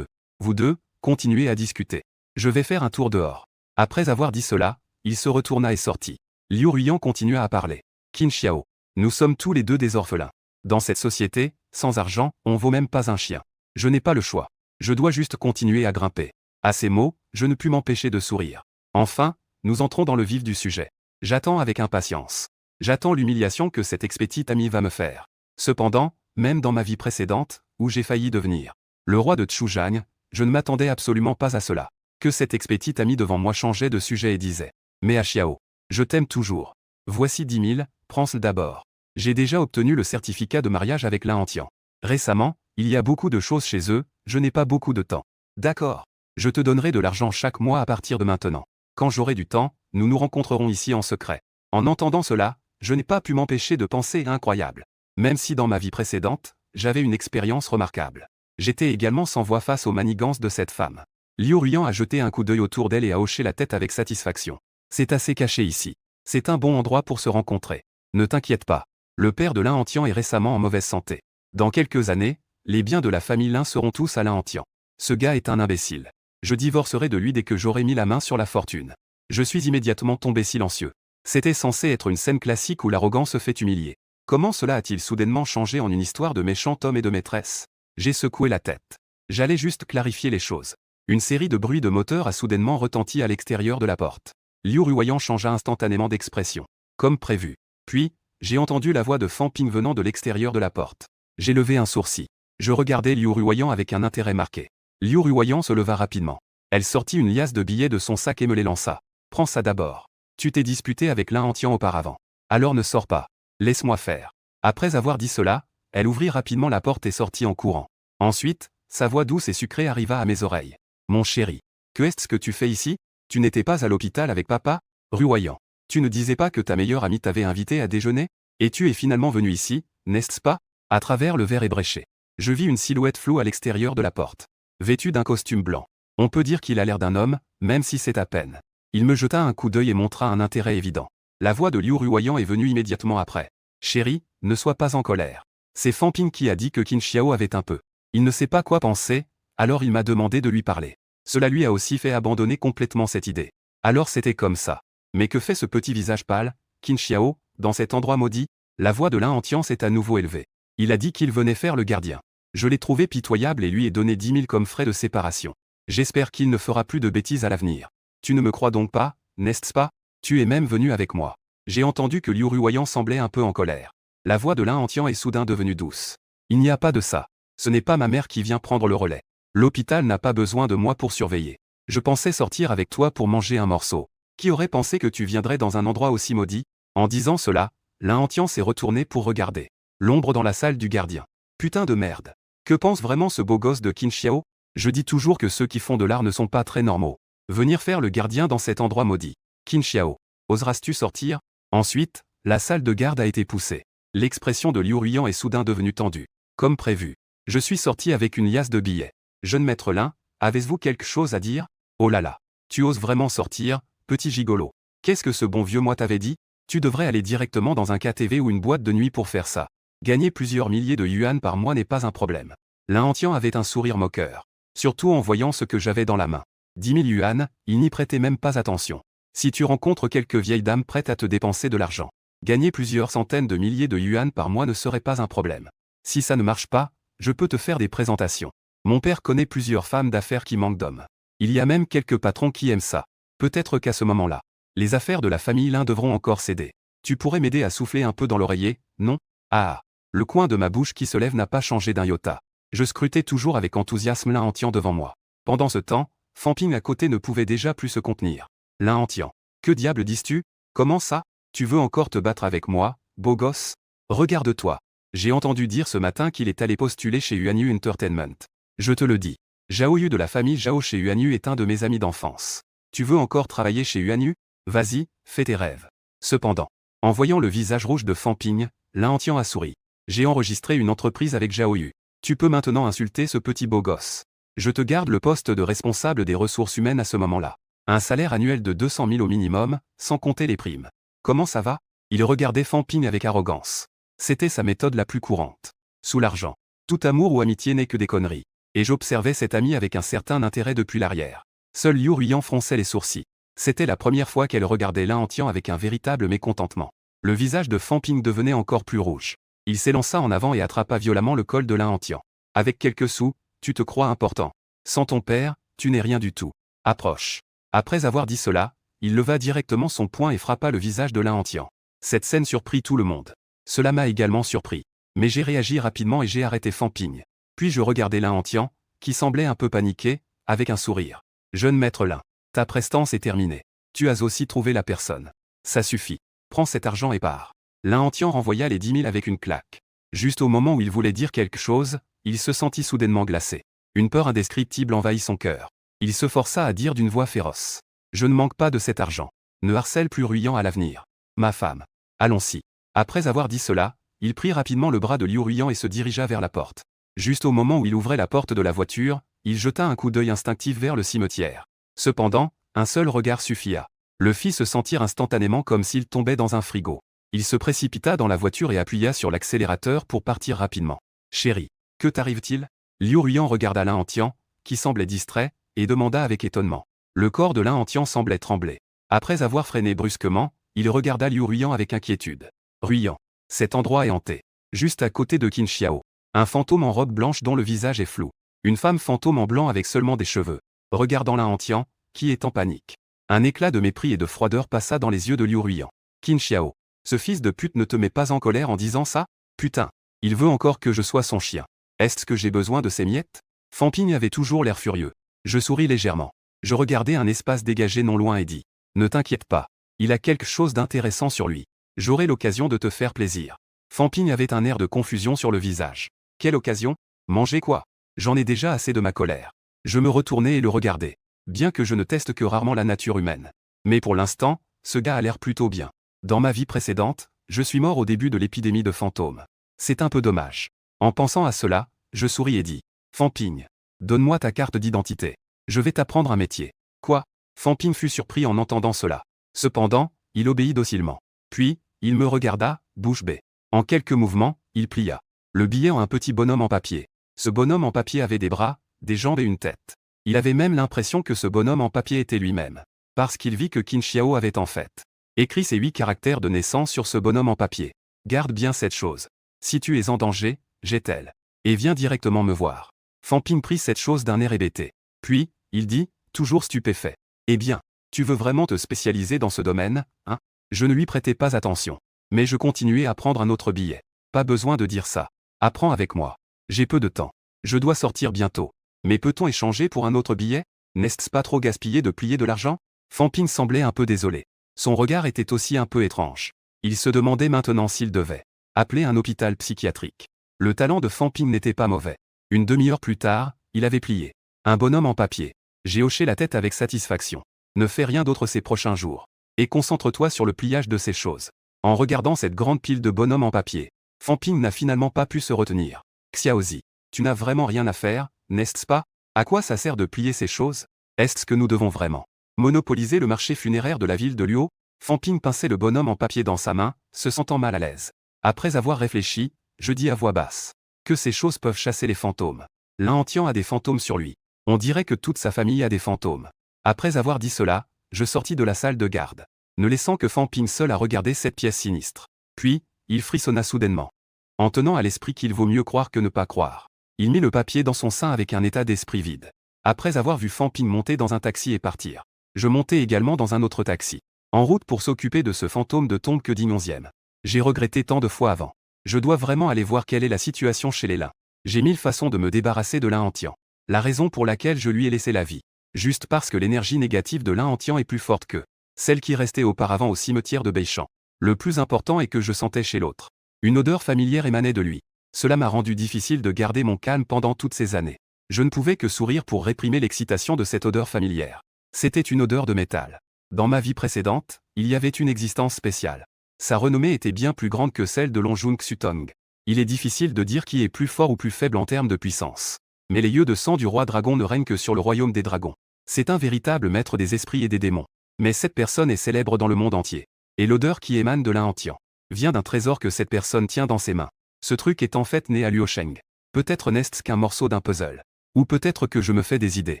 vous deux, continuez à discuter. Je vais faire un tour dehors. Après avoir dit cela, il se retourna et sortit. Liu Ruyan continua à parler. Qin Xiao, nous sommes tous les deux des orphelins. Dans cette société, sans argent, on vaut même pas un chien. Je n'ai pas le choix. Je dois juste continuer à grimper. À ces mots, je ne pus m'empêcher de sourire. Enfin, nous entrons dans le vif du sujet. J'attends avec impatience. J'attends l'humiliation que cette ex-petite amie va me faire. Cependant, même dans ma vie précédente, où j'ai failli devenir le roi de Chuzhang, je ne m'attendais absolument pas à cela. Que cette ex-petite amie devant moi changeait de sujet et disait « Mais à Xiao, je t'aime toujours. Voici 10 000, prends-le d'abord. J'ai déjà obtenu le certificat de mariage avec Lin Antian. Récemment, il y a beaucoup de choses chez eux, je n'ai pas beaucoup de temps. D'accord. Je te donnerai de l'argent chaque mois à partir de maintenant. Quand j'aurai du temps, nous nous rencontrerons ici en secret. » En entendant cela, je n'ai pas pu m'empêcher de penser incroyable. Même si dans ma vie précédente, j'avais une expérience remarquable. J'étais également sans voix face aux manigances de cette femme. Liu Ruyan a jeté un coup d'œil autour d'elle et a hoché la tête avec satisfaction. C'est assez caché ici. C'est un bon endroit pour se rencontrer. Ne t'inquiète pas. Le père de Lin Antian est récemment en mauvaise santé. Dans quelques années, les biens de la famille Lin seront tous à Lin Antian. Ce gars est un imbécile. Je divorcerai de lui dès que j'aurai mis la main sur la fortune. Je suis immédiatement tombé silencieux. C'était censé être une scène classique où l'arrogant se fait humilier. Comment cela a-t-il soudainement changé en une histoire de méchant homme et de maîtresse? J'ai secoué la tête. J'allais juste clarifier les choses. Une série de bruits de moteur a soudainement retenti à l'extérieur de la porte. Liu Ruyan changea instantanément d'expression. Comme prévu. Puis, j'ai entendu la voix de Fan Ping venant de l'extérieur de la porte. J'ai levé un sourcil. Je regardais Liu Ruyan avec un intérêt marqué. Liu Ruyan se leva rapidement. Elle sortit une liasse de billets de son sac et me les lança. Prends ça d'abord. Tu t'es disputé avec Lin Antian auparavant. Alors ne sors pas. Laisse-moi faire. Après avoir dit cela, Elle ouvrit rapidement la porte et sortit en courant. Ensuite, sa voix douce et sucrée arriva à mes oreilles. Mon chéri. Que est-ce que tu fais ici? Tu n'étais pas à l'hôpital avec papa? Ruoyant. Tu ne disais pas que ta meilleure amie t'avait invité à déjeuner? Et tu es finalement venu ici, n'est-ce pas? À travers le verre ébréché. Je vis une silhouette floue à l'extérieur de la porte. Vêtu d'un costume blanc. On peut dire qu'il a l'air d'un homme, même si c'est à peine. Il me jeta un coup d'œil et montra un intérêt évident. La voix de Liu Ruoyant est venue immédiatement après. Chérie, ne sois pas en colère. C'est Fan Ping qui a dit que Qin Xiao avait un peu. Il ne sait pas quoi penser, alors il m'a demandé de lui parler. Cela lui a aussi fait abandonner complètement cette idée. Alors c'était comme ça. Mais que fait ce petit visage pâle, Qin Xiao, dans cet endroit maudit? La voix de Lin Antian s'est à nouveau élevée. Il a dit qu'il venait faire le gardien. Je l'ai trouvé pitoyable et lui ai donné 10 000 comme frais de séparation. J'espère qu'il ne fera plus de bêtises à l'avenir. Tu ne me crois donc pas, n'est-ce pas? Tu es même venu avec moi. J'ai entendu que Liu Ruoyant semblait un peu en colère. La voix de Lin Antian est soudain devenue douce. Il n'y a pas de ça. Ce n'est pas ma mère qui vient prendre le relais. L'hôpital n'a pas besoin de moi pour surveiller. Je pensais sortir avec toi pour manger un morceau. Qui aurait pensé que tu viendrais dans un endroit aussi maudit? En disant cela, Lin Antian s'est retourné pour regarder. L'ombre dans la salle du gardien. Putain de merde. Que pense vraiment ce beau gosse de Qin Xiao? Je dis toujours que ceux qui font de l'art ne sont pas très normaux. Venir faire le gardien dans cet endroit maudit. Qin Xiao, oseras-tu sortir? Ensuite, la salle de garde a été poussée. L'expression de Liu Ruoyant est soudain devenue tendue. Comme prévu. Je suis sorti avec une liasse de billets. Jeune maître Lin, avez-vous quelque chose à dire? Oh là là. Tu oses vraiment sortir, petit gigolo. Qu'est-ce que ce bon vieux moi t'avait dit? Tu devrais aller directement dans un KTV ou une boîte de nuit pour faire ça. Gagner plusieurs milliers de yuan par mois n'est pas un problème. Lin Antian avait un sourire moqueur. Surtout en voyant ce que j'avais dans la main. 10 000 yuan, il n'y prêtait même pas attention. Si tu rencontres quelques vieilles dames prêtes à te dépenser de l'argent, gagner plusieurs centaines de milliers de yuan par mois ne serait pas un problème. Si ça ne marche pas, je peux te faire des présentations. Mon père connaît plusieurs femmes d'affaires qui manquent d'hommes. Il y a même quelques patrons qui aiment ça. Peut-être qu'à ce moment-là, les affaires de la famille Lin devront encore céder. Tu pourrais m'aider à souffler un peu dans l'oreiller, non? Ah. Le coin de ma bouche qui se lève n'a pas changé d'un iota. Je scrutais toujours avec enthousiasme Lin Antian devant moi. Pendant ce temps, Fan Ping à côté ne pouvait déjà plus se contenir. Lin Antian. Que diable dis-tu? Comment ça? Tu veux encore te battre avec moi, beau gosse? Regarde-toi. J'ai entendu dire ce matin qu'il est allé postuler chez Yuanyu Entertainment. Je te le dis. Zhao Yu de la famille Zhao chez Yuanyu est un de mes amis d'enfance. Tu veux encore travailler chez Yuanyu? Vas-y, fais tes rêves. Cependant, en voyant le visage rouge de Fan Ping, Lin Antian a souri. J'ai enregistré une entreprise avec Zhao Yu. Tu peux maintenant insulter ce petit beau gosse. Je te garde le poste de responsable des ressources humaines à ce moment-là. Un salaire annuel de 200 000 au minimum, sans compter les primes. Comment ça va? Il regardait Fan Ping avec arrogance. C'était sa méthode la plus courante. Sous l'argent. Tout amour ou amitié n'est que des conneries. Et j'observais cette amie avec un certain intérêt depuis l'arrière. Seul Liu Ruoyant fronçait les sourcils. C'était la première fois qu'elle regardait Lin Antian avec un véritable mécontentement. Le visage de Fan Ping devenait encore plus rouge. Il s'élança en avant et attrapa violemment le col de Lin Antian. Avec quelques sous, tu te crois important. Sans ton père, tu n'es rien du tout. Approche. Après avoir dit cela, il leva directement son poing et frappa le visage de Lin Antian. Cette scène surprit tout le monde. Cela m'a également surpris. Mais j'ai réagi rapidement et j'ai arrêté Fan Ping. Puis je regardai Lin Antian, qui semblait un peu paniqué, avec un sourire. Jeune maître Lin, ta prestance est terminée. Tu as aussi trouvé la personne. Ça suffit. Prends cet argent et pars. Lin Antian renvoya les 10 000 avec une claque. Juste au moment où il voulait dire quelque chose, il se sentit soudainement glacé. Une peur indescriptible envahit son cœur. Il se força à dire d'une voix féroce. Je ne manque pas de cet argent. Ne harcèle plus Ruoyant à l'avenir. Ma femme. Allons-y. Après avoir dit cela, il prit rapidement le bras de Liu Ruoyant et se dirigea vers la porte. Juste au moment où il ouvrait la porte de la voiture, il jeta un coup d'œil instinctif vers le cimetière. Cependant, un seul regard suffit à le fit se sentir instantanément comme s'il tombait dans un frigo. Il se précipita dans la voiture et appuya sur l'accélérateur pour partir rapidement. Chérie, que t'arrive-t-il? Liu Ruoyant regarda Lin Antian, qui semblait distrait, et demanda avec étonnement. Le corps de Lin Antian semblait trembler. Après avoir freiné brusquement, il regarda Liu Ruoyant avec inquiétude. Ruoyant, cet endroit est hanté. Juste à côté de Qin Xiao. Un fantôme en robe blanche dont le visage est flou. Une femme fantôme en blanc avec seulement des cheveux. Regardant Lin Antian, qui est en panique. Un éclat de mépris et de froideur passa dans les yeux de Liu Ruoyant. Qin Xiao. Ce fils de pute ne te met pas en colère en disant ça? Putain. Il veut encore que je sois son chien. Est-ce que j'ai besoin de ces miettes? Fan Ping avait toujours l'air furieux. Je souris légèrement. Je regardai un espace dégagé non loin et dis. Ne t'inquiète pas. Il a quelque chose d'intéressant sur lui. J'aurai l'occasion de te faire plaisir. Fan Ping avait un air de confusion sur le visage. Quelle occasion? Manger quoi? J'en ai déjà assez de ma colère. Je me retournai et le regardai. Bien que je ne teste que rarement la nature humaine. Mais pour l'instant, ce gars a l'air plutôt bien. Dans ma vie précédente, je suis mort au début de l'épidémie de fantômes. C'est un peu dommage. En pensant à cela, je souris et dis, Fan Ping, donne-moi ta carte d'identité. Je vais t'apprendre un métier. Quoi? Fan Ping fut surpris en entendant cela. Cependant, il obéit docilement. Puis, il me regarda, bouche bée. En quelques mouvements, il plia le billet en un petit bonhomme en papier. Ce bonhomme en papier avait des bras, des jambes et une tête. Il avait même l'impression que ce bonhomme en papier était lui-même. Parce qu'il vit que Qin Xiao avait en fait écrit ces 8 caractères de naissance sur ce bonhomme en papier. Garde bien cette chose. Si tu es en danger, jette-elle. Et viens directement me voir. Fan Ping prit cette chose d'un air hébété. Puis, il dit, toujours stupéfait. Eh bien, tu veux vraiment te spécialiser dans ce domaine, hein? Je ne lui prêtais pas attention. Mais je continuais à prendre un autre billet. Pas besoin de dire ça. Apprends avec moi. J'ai peu de temps. Je dois sortir bientôt. Mais peut-on échanger pour un autre billet? N'est-ce pas trop gaspillé de plier de l'argent? Fan Ping semblait un peu désolé. Son regard était aussi un peu étrange. Il se demandait maintenant s'il devait appeler un hôpital psychiatrique. Le talent de Fan Ping n'était pas mauvais. Une demi-heure plus tard, il avait plié un bonhomme en papier. J'ai hoché la tête avec satisfaction. Ne fais rien d'autre ces prochains jours. Et concentre-toi sur le pliage de ces choses. En regardant cette grande pile de bonhommes en papier, Fan Ping n'a finalement pas pu se retenir. Xiaozi, tu n'as vraiment rien à faire, n'est-ce pas? À quoi ça sert de plier ces choses? Est-ce que nous devons vraiment monopoliser le marché funéraire de la ville de Luo? Fan Ping pinçait le bonhomme en papier dans sa main, se sentant mal à l'aise. Après avoir réfléchi, je dis à voix basse que ces choses peuvent chasser les fantômes. L'un entier a des fantômes sur lui. On dirait que toute sa famille a des fantômes. Après avoir dit cela, je sortis de la salle de garde, ne laissant que Fan Ping seul à regarder cette pièce sinistre. Puis, il frissonna soudainement. En tenant à l'esprit qu'il vaut mieux croire que ne pas croire, il mit le papier dans son sein avec un état d'esprit vide. Après avoir vu Fan Ping monter dans un taxi et partir, je montai également dans un autre taxi. En route pour s'occuper de ce fantôme de tombe que dit 11e. J'ai regretté tant de fois avant. Je dois vraiment aller voir quelle est la situation chez les lins. J'ai 1000 façons de me débarrasser de l'un entier. La raison pour laquelle je lui ai laissé la vie. Juste parce que l'énergie négative de l'un entier est plus forte que celle qui restait auparavant au cimetière de Beichamp. Le plus important est que je sentais chez l'autre. Une odeur familière émanait de lui. Cela m'a rendu difficile de garder mon calme pendant toutes ces années. Je ne pouvais que sourire pour réprimer l'excitation de cette odeur familière. C'était une odeur de métal. Dans ma vie précédente, il y avait une existence spéciale. Sa renommée était bien plus grande que celle de Longjun Xutong. Il est difficile de dire qui est plus fort ou plus faible en termes de puissance. Mais les yeux de sang du roi dragon ne règnent que sur le royaume des dragons. C'est un véritable maître des esprits et des démons. Mais cette personne est célèbre dans le monde entier. Et l'odeur qui émane de l'un entier vient d'un trésor que cette personne tient dans ses mains. Ce truc est en fait né à Luosheng. Peut-être n'est-ce qu'un morceau d'un puzzle. Ou peut-être que je me fais des idées.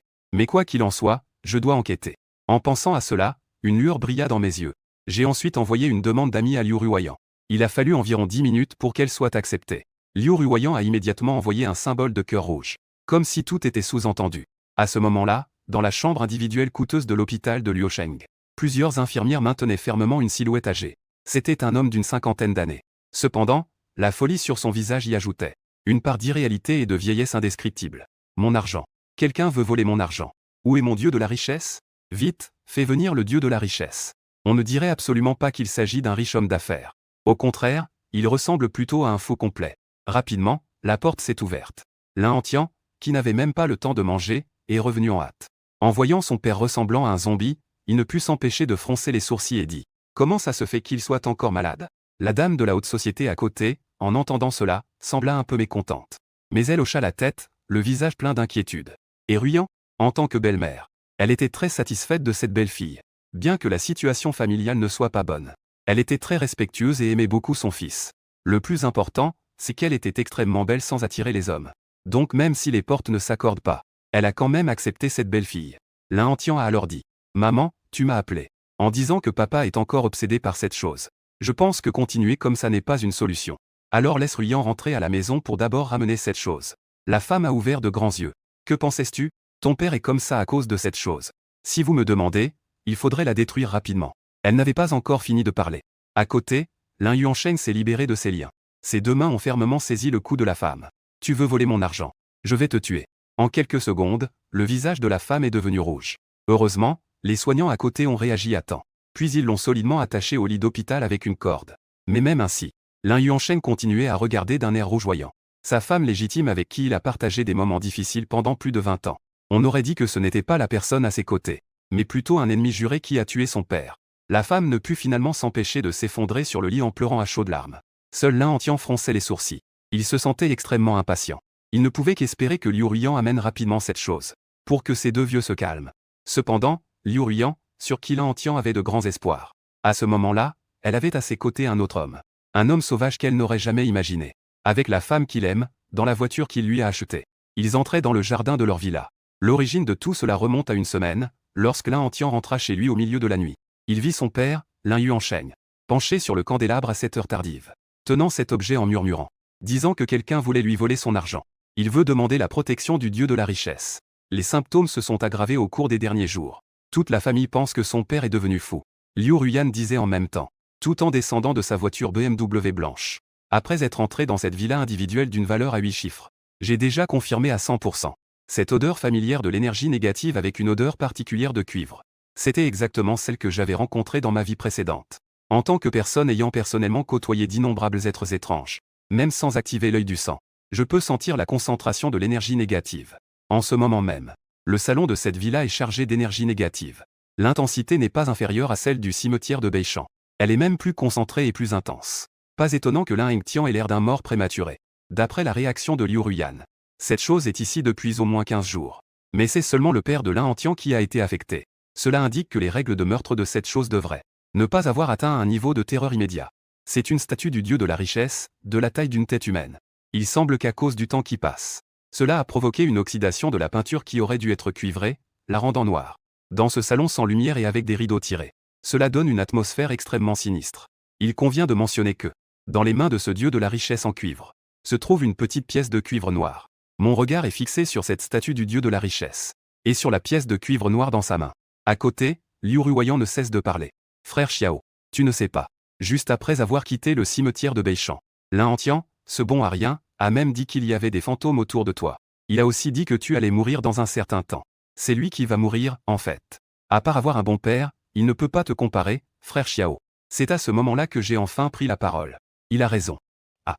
Mais quoi qu'il en soit, je dois enquêter. En pensant à cela, une lueur brilla dans mes yeux. J'ai ensuite envoyé une demande d'amis à Liu Ruoyan. Il a fallu environ 10 minutes pour qu'elle soit acceptée. Liu Ruoyan a immédiatement envoyé un symbole de cœur rouge. Comme si tout était sous-entendu. À ce moment-là, dans la chambre individuelle coûteuse de l'hôpital de Luosheng, plusieurs infirmières maintenaient fermement une silhouette âgée. C'était un homme d'une 50aine d'années. Cependant, la folie sur son visage y ajoutait une part d'irréalité et de vieillesse indescriptible. Mon argent. Quelqu'un veut voler mon argent. Où est mon dieu de la richesse? Vite, fais venir le dieu de la richesse. On ne dirait absolument pas qu'il s'agit d'un riche homme d'affaires. Au contraire, il ressemble plutôt à un faux complet. Rapidement, la porte s'est ouverte. L'un entier, qui n'avait même pas le temps de manger, est revenu en hâte. En voyant son père ressemblant à un zombie, il ne put s'empêcher de froncer les sourcils et dit « Comment ça se fait qu'il soit encore malade ?» La dame de la haute société à côté, en entendant cela, sembla un peu mécontente. Mais elle hocha la tête, le visage plein d'inquiétude. Et Ruyan, en tant que belle-mère, elle était très satisfaite de cette belle-fille. Bien que la situation familiale ne soit pas bonne, elle était très respectueuse et aimait beaucoup son fils. Le plus important, c'est qu'elle était extrêmement belle sans attirer les hommes. Donc même si les portes ne s'accordent pas, elle a quand même accepté cette belle-fille. L'un entier a alors dit « Maman, tu m'as appelé. » En disant que papa est encore obsédé par cette chose. Je pense que continuer comme ça n'est pas une solution. Alors laisse Ruyan rentrer à la maison pour d'abord ramener cette chose. La femme a ouvert de grands yeux. Que pensais-tu? Ton père est comme ça à cause de cette chose. Si vous me demandez, il faudrait la détruire rapidement. Elle n'avait pas encore fini de parler. À côté, Lin Yuansheng s'est libéré de ses liens. Ses deux mains ont fermement saisi le cou de la femme. Tu veux voler mon argent? Je vais te tuer. En quelques secondes, le visage de la femme est devenu rouge. Heureusement, les soignants à côté ont réagi à temps. Puis ils l'ont solidement attachée au lit d'hôpital avec une corde. Mais même ainsi, Lin Yuansheng continuait à regarder d'un air rougeoyant. Sa femme légitime avec qui il a partagé des moments difficiles pendant plus de 20 ans. On aurait dit que ce n'était pas la personne à ses côtés, mais plutôt un ennemi juré qui a tué son père. La femme ne put finalement s'empêcher de s'effondrer sur le lit en pleurant à chaudes larmes. Seul Lin Antian fronçait les sourcils. Il se sentait extrêmement impatient. Il ne pouvait qu'espérer que Liu Ruiyan amène rapidement cette chose, pour que ces deux vieux se calment. Cependant, Liu Ruiyan, sur qui Lin Antian avait de grands espoirs. À ce moment-là, elle avait à ses côtés un autre homme. Un homme sauvage qu'elle n'aurait jamais imaginé. Avec la femme qu'il aime, dans la voiture qu'il lui a achetée. Ils entraient dans le jardin de leur villa. L'origine de tout cela remonte à une semaine, lorsque Lin Antian rentra chez lui au milieu de la nuit. Il vit son père, Lin Yuansheng, penché sur le candélabre à cette heure tardive, tenant cet objet en murmurant, disant que quelqu'un voulait lui voler son argent. Il veut demander la protection du dieu de la richesse. Les symptômes se sont aggravés au cours des derniers jours. Toute la famille pense que son père est devenu fou. Liu Ruiyan disait en même temps, tout en descendant de sa voiture BMW blanche. Après être entré dans cette villa individuelle d'une valeur à 8 chiffres. J'ai déjà confirmé à 100%. Cette odeur familière de l'énergie négative avec une odeur particulière de cuivre. C'était exactement celle que j'avais rencontrée dans ma vie précédente. En tant que personne ayant personnellement côtoyé d'innombrables êtres étranges. Même sans activer l'œil du sang. Je peux sentir la concentration de l'énergie négative. En ce moment même. Le salon de cette villa est chargé d'énergie négative. L'intensité n'est pas inférieure à celle du cimetière de Beichan. Elle est même plus concentrée et plus intense. Pas étonnant que Lin Hengtian ait l'air d'un mort prématuré. D'après la réaction de Liu Ruiyan. Cette chose est ici depuis au moins 15 jours. Mais c'est seulement le père de Lin Antian qui a été affecté. Cela indique que les règles de meurtre de cette chose devraient ne pas avoir atteint un niveau de terreur immédiat. C'est une statue du dieu de la richesse, de la taille d'une tête humaine. Il semble qu'à cause du temps qui passe, cela a provoqué une oxydation de la peinture qui aurait dû être cuivrée, la rendant noire. Dans ce salon sans lumière et avec des rideaux tirés, cela donne une atmosphère extrêmement sinistre. Il convient de mentionner que, dans les mains de ce dieu de la richesse en cuivre, se trouve une petite pièce de cuivre noir. Mon regard est fixé sur cette statue du dieu de la richesse, et sur la pièce de cuivre noir dans sa main. À côté, Liu Ruiyan ne cesse de parler. Frère Xiao, tu ne sais pas. Juste après avoir quitté le cimetière de Beichan, Lin Antian, ce bon à rien, a même dit qu'il y avait des fantômes autour de toi. Il a aussi dit que tu allais mourir dans un certain temps. C'est lui qui va mourir, en fait. À part avoir un bon père, il ne peut pas te comparer, frère Xiao. C'est à ce moment-là que j'ai enfin pris la parole. Il a raison. Ah.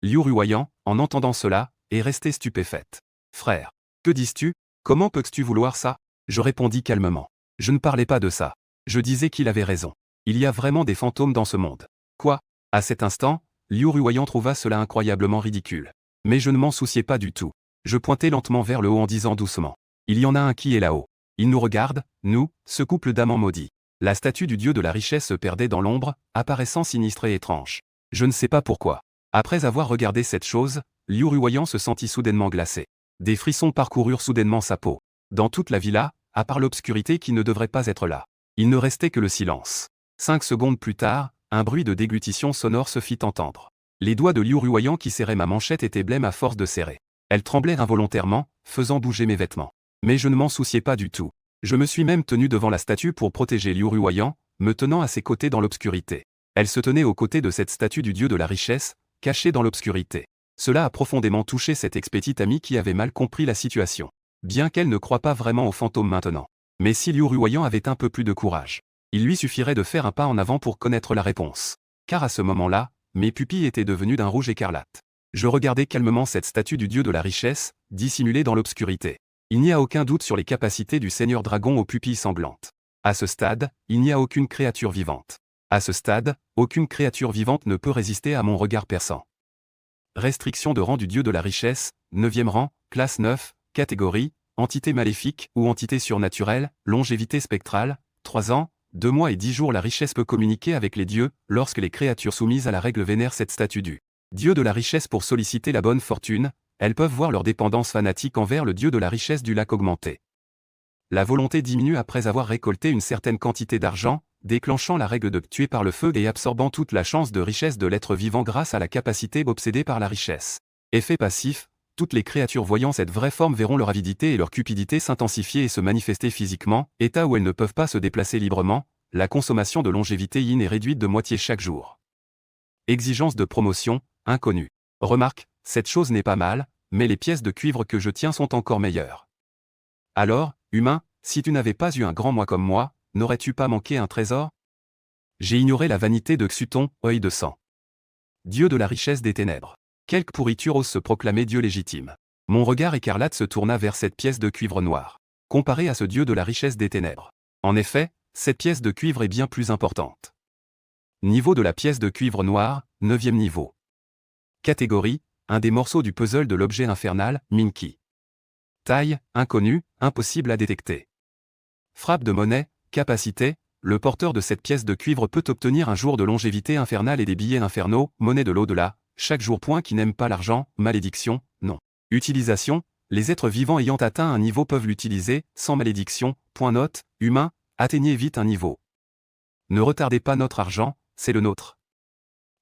Liu Ruiyan, en entendant cela, est restée stupéfaite. Frère, que dis-tu? Comment peux-tu vouloir ça? Je répondis calmement. Je ne parlais pas de ça. Je disais qu'il avait raison. Il y a vraiment des fantômes dans ce monde. Quoi? À cet instant, Liu Ruiyan trouva cela incroyablement ridicule. Mais je ne m'en souciais pas du tout. Je pointais lentement vers le haut en disant doucement. Il y en a un qui est là-haut. Il nous regarde, nous, ce couple d'amants maudits. La statue du dieu de la richesse se perdait dans l'ombre, apparaissant sinistre et étrange. Je ne sais pas pourquoi. Après avoir regardé cette chose, Liu Ruiyan se sentit soudainement glacé. Des frissons parcoururent soudainement sa peau. Dans toute la villa, à part l'obscurité qui ne devrait pas être là, il ne restait que le silence. 5 secondes plus tard, un bruit de déglutition sonore se fit entendre. Les doigts de Liu Ruiyan qui serraient ma manchette étaient blêmes à force de serrer. Elles tremblaient involontairement, faisant bouger mes vêtements. Mais je ne m'en souciais pas du tout. Je me suis même tenu devant la statue pour protéger Liu Ruiyan, me tenant à ses côtés dans l'obscurité. Elle se tenait aux côtés de cette statue du dieu de la richesse, cachée dans l'obscurité. Cela a profondément touché cette ex-petite amie qui avait mal compris la situation. Bien qu'elle ne croie pas vraiment aux fantômes maintenant. Mais si Liu Ruiyan avait un peu plus de courage, il lui suffirait de faire un pas en avant pour connaître la réponse. Car à ce moment-là, mes pupilles étaient devenues d'un rouge écarlate. Je regardais calmement cette statue du dieu de la richesse, dissimulée dans l'obscurité. Il n'y a aucun doute sur les capacités du Seigneur Dragon aux pupilles sanglantes. À ce stade, il n'y a aucune créature vivante. À ce stade, aucune créature vivante ne peut résister à mon regard perçant. Restriction de rang du dieu de la richesse, 9e rang, classe 9, catégorie, entité maléfique ou entité surnaturelle, longévité spectrale, 3 ans, 2 mois et 10 jours. La richesse peut communiquer avec les dieux, lorsque les créatures soumises à la règle vénèrent cette statue du dieu de la richesse pour solliciter la bonne fortune, elles peuvent voir leur dépendance fanatique envers le dieu de la richesse du lac augmenter. La volonté diminue après avoir récolté une certaine quantité d'argent, déclenchant la règle de tuer par le feu et absorbant toute la chance de richesse de l'être vivant grâce à la capacité obsédée par la richesse. Effet passif, toutes les créatures voyant cette vraie forme verront leur avidité et leur cupidité s'intensifier et se manifester physiquement, état où elles ne peuvent pas se déplacer librement, la consommation de longévité yin est réduite de moitié chaque jour. Exigence de promotion, inconnue. Remarque, cette chose n'est pas mal, mais les pièces de cuivre que je tiens sont encore meilleures. Alors, humain, si tu n'avais pas eu un grand moi comme moi, n'aurais-tu pas manqué un trésor? J'ai ignoré la vanité de Xuton, œil de sang. Dieu de la richesse des ténèbres. Quelque pourriture ose se proclamer Dieu légitime. Mon regard écarlate se tourna vers cette pièce de cuivre noir, comparée à ce Dieu de la richesse des ténèbres. En effet, cette pièce de cuivre est bien plus importante. Niveau de la pièce de cuivre noir, 9e niveau. Catégorie, un des morceaux du puzzle de l'objet infernal, Minky. Taille, inconnu, impossible à détecter. Frappe de monnaie, capacité, le porteur de cette pièce de cuivre peut obtenir un jour de longévité infernale et des billets infernaux, monnaie de l'au-delà, chaque jour. Point qui n'aime pas l'argent, malédiction, non. Utilisation, les êtres vivants ayant atteint un niveau peuvent l'utiliser, sans malédiction. Point note, humain, atteignez vite un niveau. Ne retardez pas notre argent, c'est le nôtre.